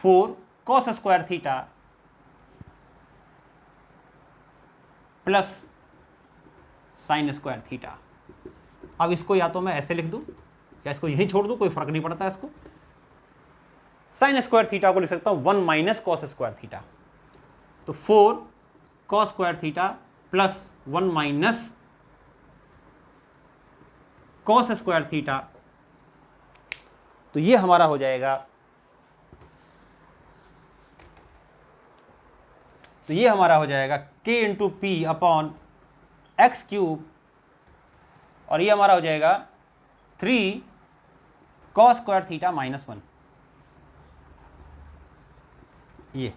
4 cos square theta plus sign square theta. अब इसको या तो मैं ऐसे लिख दूं या इसको यही छोड़ दूं, कोई फर्क नहीं पड़ता है इसको। साइन स्क्वायर थीटा को लिख सकता हूं 1 माइनस कॉस स्क्वायर थीटा, तो 4 cos square theta plus 1 minus cos square theta. तो ये हमारा हो जाएगा, तो ये हमारा हो जाएगा K into P upon x cube, और ये हमारा हो जाएगा 3 cos स्क्वायर थीटा माइनस 1। ये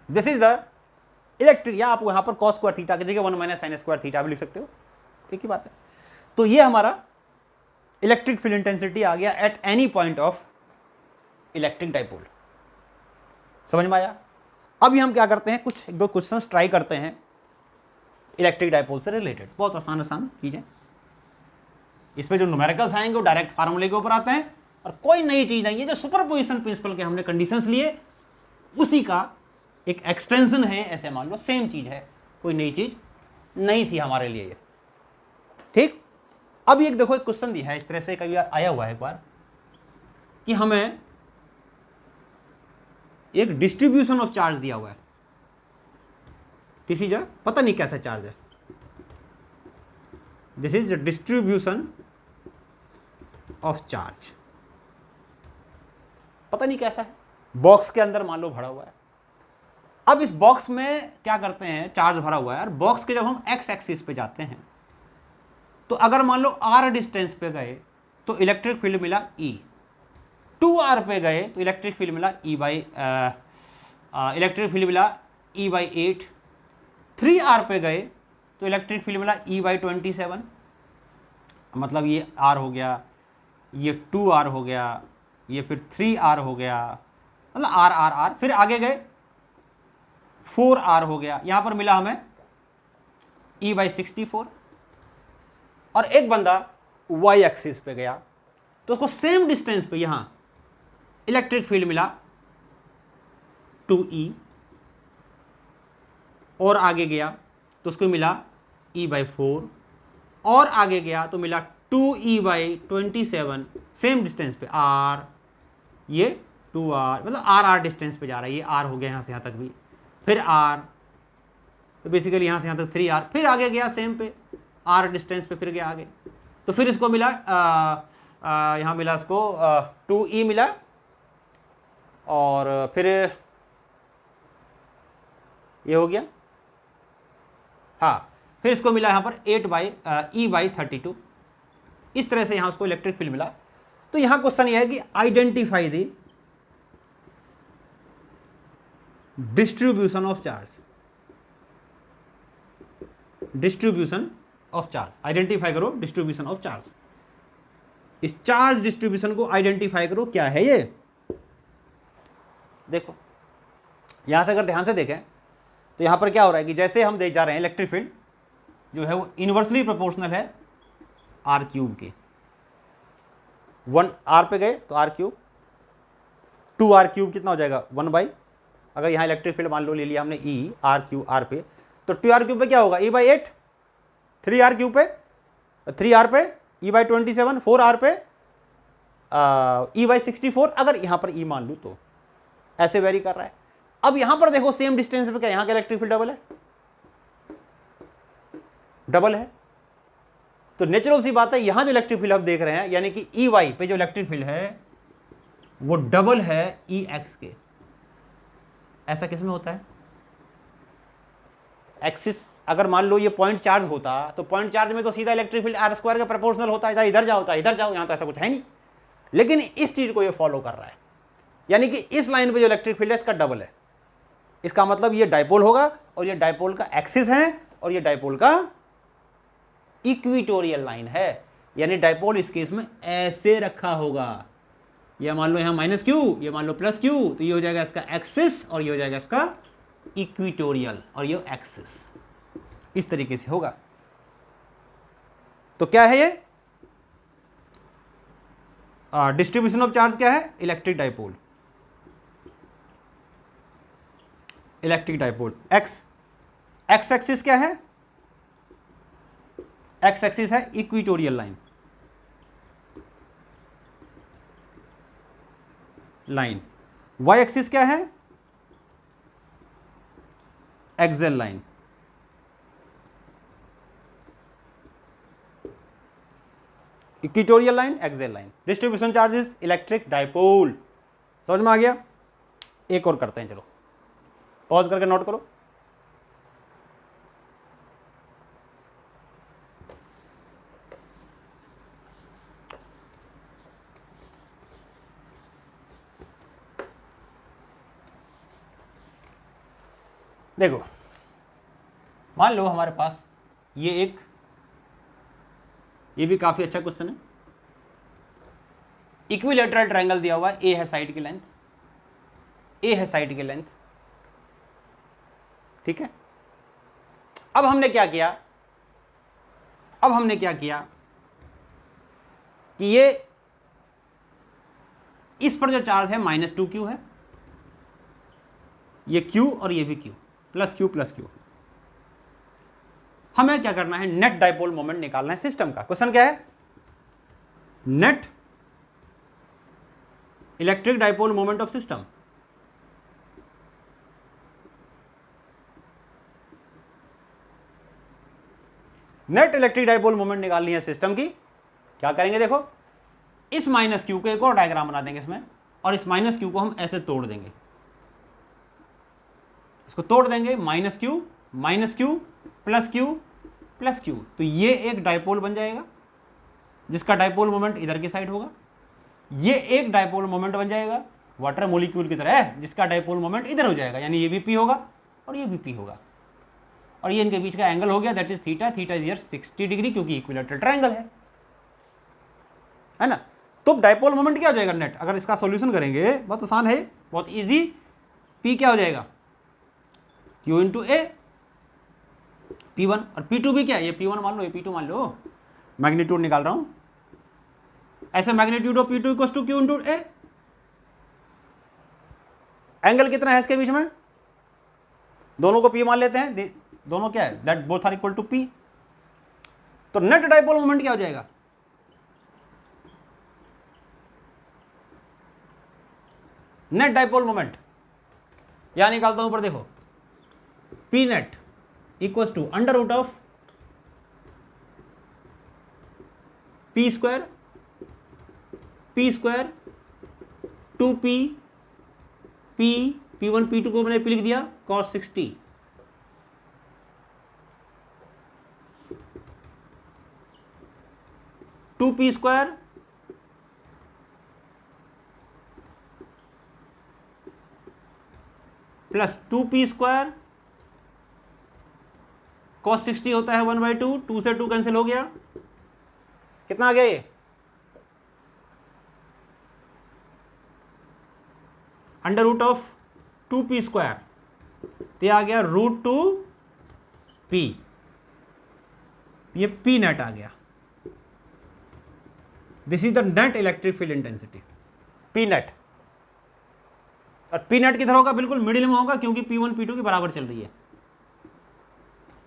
दिस इज द इलेक्ट्रिक, या आप यहां पर cos स्क्वायर थीटा की जगह 1 माइनस साइन स्क्वायर थीटा भी लिख सकते हो, एक ही बात है। तो ये हमारा इलेक्ट्रिक फील्ड इंटेंसिटी आ गया at any point of electric dipole. समझ में आया। अभी हम क्या करते हैं, कुछ एक दो क्वेश्चंस ट्राई करते हैं इलेक्ट्रिक डाइपोल से रिलेटेड, बहुत आसान आसान चीजें। इसमें जो न्यूमेरिकल्स आएंगे वो डायरेक्ट फार्मूले के ऊपर आते हैं, और कोई नई चीज नहीं है, जो सुपरपोजिशन प्रिंसिपल के हमने कंडीशंस लिए उसी का एक एक्सटेंशन है, ऐसे मान लो सेम चीज है, कोई नई चीज नहीं थी हमारे लिए ये। ठीक, अब एक देखो एक क्वेश्चन दिया है इस तरह से, कभी आया हुआ है एक बार कि हमें एक डिस्ट्रीब्यूशन ऑफ चार्ज दिया हुआ है किसी जगह, पता नहीं कैसा चार्ज है, this is the distribution of charge, पता नहीं कैसा है, बॉक्स के अंदर मान लो भरा हुआ है। अब इस बॉक्स में क्या करते हैं, चार्ज भरा हुआ है और बॉक्स के जब हम एक्स एक्सिस पे जाते हैं तो अगर मान लो r डिस्टेंस पे गए तो इलेक्ट्रिक फील्ड मिला E, 2r पे गए तो इलेक्ट्रिक फील्ड मिला E/8, 3r पे गए तो इलेक्ट्रिक फील्ड मिला E/27, मतलब ये r हो गया, ये 2r हो गया, ये फिर 3r हो गया, मतलब r, फिर आगे गए 4r हो गया, यहां पर मिला हमें E/64। और एक बंदा y एक्सिस पे गया तो उसको सेम डिस्टेंस पे यहां इलेक्ट्रिक फील्ड मिला 2e, और आगे गया तो उसको मिला E/4, और आगे गया तो मिला 2E/27, सेम डिस्टेंस पे r, ये 2r, मतलब r डिस्टेंस पे जा रहा है, ये r हो गया यहां से यहां तक भी, फिर r, तो बेसिकली यहां से यहां तक 3r, फिर आगे गया सेम पे r डिस्टेंस पे, फिर गया आगे, तो फिर इसको मिला यहां मिला इसको 2e मिला, और फिर ये हो गया, हाँ, फिर इसको मिला यहां पर E/32, इस तरह से यहां उसको इलेक्ट्रिक फील्ड मिला। तो यहां क्वेश्चन ये है कि identify the distribution of charge, distribution of charge, identify करो डिस्ट्रीब्यूशन ऑफ चार्ज, इस चार्ज डिस्ट्रीब्यूशन को आइडेंटिफाई करो, क्या है ये। देखो यहां से अगर ध्यान से देखें तो यहां पर क्या हो रहा है कि जैसे हम देख जा रहे हैं इलेक्ट्रिक फील्ड जो है वो इनवर्सली प्रोपोर्शनल है r³ के, 1r पे गए तो r³, 2r³ कितना हो जाएगा 1/, अगर यहां इलेक्ट्रिक फील्ड मान लो ले लिया हमने E r³ r पे, तो 2r³ पे क्या होगा E/8, 3r³ पे 3r पे E/27, 4r पे E/64, अगर यहां पर E मान लू तो ऐसे वेरी कर रहा है। अब यहां पर देखो सेम डिस्टेंस पे क्या, यहां का इलेक्ट्रिक फील्ड डबल है, तो नेचुरल सी बात है यहां जो इलेक्ट्रिक फील्ड आप देख रहे हैं, यानी कि EY पे जो इलेक्ट्रिक फील्ड है वो डबल है EX के। ऐसा किस में होता है, एक्सिस अगर मान लो ये पॉइंट चार्ज होता तो पॉइंट चार्ज में तो सीधा इलेक्ट्रिक फील्ड r² के प्रोपोर्शनल होता है, चाहे इधर जाओ चाहे इधर जाओ, यहां तो ऐसा कुछ है नहीं, लेकिन इस चीज को ये फॉलो कर रहा है, यानी कि इस लाइन पे जो इलेक्ट्रिक फील्ड है इसका डबल है। इसका मतलब ये डाइपोल होगा, और ये डाइपोल का एक्सिस है, और ये डाइपोल का इक्विटोरियल लाइन है, यानी डाइपोल इस केस में ऐसे रखा होगा, ये मान लो यहां -q, ये मान लो +q, तो ये हो जाएगा इसका एक्सिस और ये हो जाएगा इसका इक्विटोरियल, और ये एक्सिस, इस तरीके से होगा। तो क्या है ये डिस्ट्रीब्यूशन ऑफ चार्ज, क्या है electric dipole, electric dipole. X axis क्या है, एक्स एक्सिस है इक्विटोरियल लाइन, वाई एक्सिस क्या है axial line, equatorial line axial line, distribution charges electric dipole. समझ में आ गया। एक और करते हैं, चलो पॉज करके नोट करो। देखो मान लो हमारे पास ये भी काफी अच्छा क्वेश्चन है, इक्विलेटरल ट्रायंगल दिया हुआ है, ए है साइड की लेंथ, ए है साइड की लेंथ, ठीक है। अब हमने क्या किया कि ये इस पर जो चार्ज है -2q है, ये q और ये भी q, +q। हमें क्या करना है, नेट डाइपोल मोमेंट निकालना है सिस्टम का। क्वेश्चन क्या है, net electric dipole moment of system. Net electric dipole moment निकालनी है सिस्टम की। क्या करेंगे, देखो इस -q को एक और डायग्राम बना देंगे इसमें, और इस -q को हम ऐसे तोड़ देंगे, इसको तोड़ देंगे, -q +q +q। तो ये एक डाइपोल बन जाएगा जिसका डाइपोल मोमेंट इधर की साइड होगा। ये एक डाइपोल मोमेंट बन जाएगा वाटर मॉलिक्यूल की तरह है, जिसका डाइपोल मोमेंट इधर हो जाएगा, यानी ये भी p होगा और ये भी p होगा, और ये इनके बीच का एंगल हो गया, that is theta. Theta is 60 degree, क्योंकि इक्विलैटरल ट्रायंगल है ना। तो डाइपोल मोमेंट क्या हो जाएगा नेट, अगर इसका सॉल्यूशन करेंगे, बहुत आसान है, बहुत इजी। p क्या हो जाएगा, q इंटू ए, p1, और p2 भी क्या है, ये p1 मान लो, ये p2 मान लो, मैग्नीट्यूड निकाल रहा हूं, ऐसे magnitude of p2 equals to q into A. Angle कितना है इसके बीच में, दोनों को p मान लेते हैं, दोनों क्या है, that both are equal to p। तो नेट डाइपोल मोमेंट क्या हो जाएगा, नेट डाइपोल मोमेंट यहां निकालता हूं ऊपर, देखो p net equals to under root of p square 2p p1 p2 को मैंने p लिख दिया cos 60 2p square plus 2p square cos 60 होता है 1/2, 2 से 2 कैंसिल हो गया, कितना आ गया ये, under root of 2p square, तो आ गया √2p, ये p नेट आ गया। This is the net electric field intensity, p net. और p नेट किधर होगा, बिल्कुल मिडिल में होगा, क्योंकि p1 p2 के बराबर चल रही है,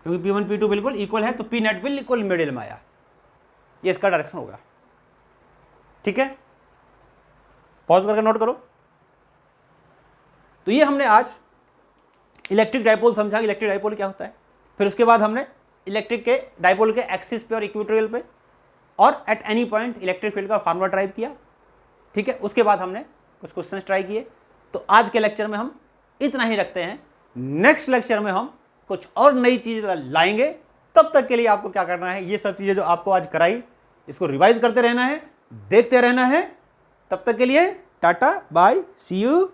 क्योंकि p1 p2 बिल्कुल इक्वल है, तो p नेट बिल्कुल मिडिल में आया, ये इसका डायरेक्शन होगा। ठीक है, पॉज करके नोट करो। तो ये हमने आज इलेक्ट्रिक डाइपोल समझा, इलेक्ट्रिक डाइपोल क्या होता है। फिर उसके बाद हमने इलेक्ट्रिक के डाइपोल के एक्सिस पे और इक्वेटोरियल पे और at any point electric field का फार्मूला ट्राई किया। ठीक है, उसके बाद हमने कुछ क्वेश्चंस ट्राई किए। तो आज के लेक्चर में हम इतना ही रखते हैं, नेक्स्ट लेक्चर में हम कुछ और नई चीज लाएंगे। तब तक के लिए आपको क्या करना है, ये सब चीजें जो आपको आज कराई, इसको रिवाइज करते रहना है, देखते रहना है। तब तक के लिए टाटा बाय, सी यू।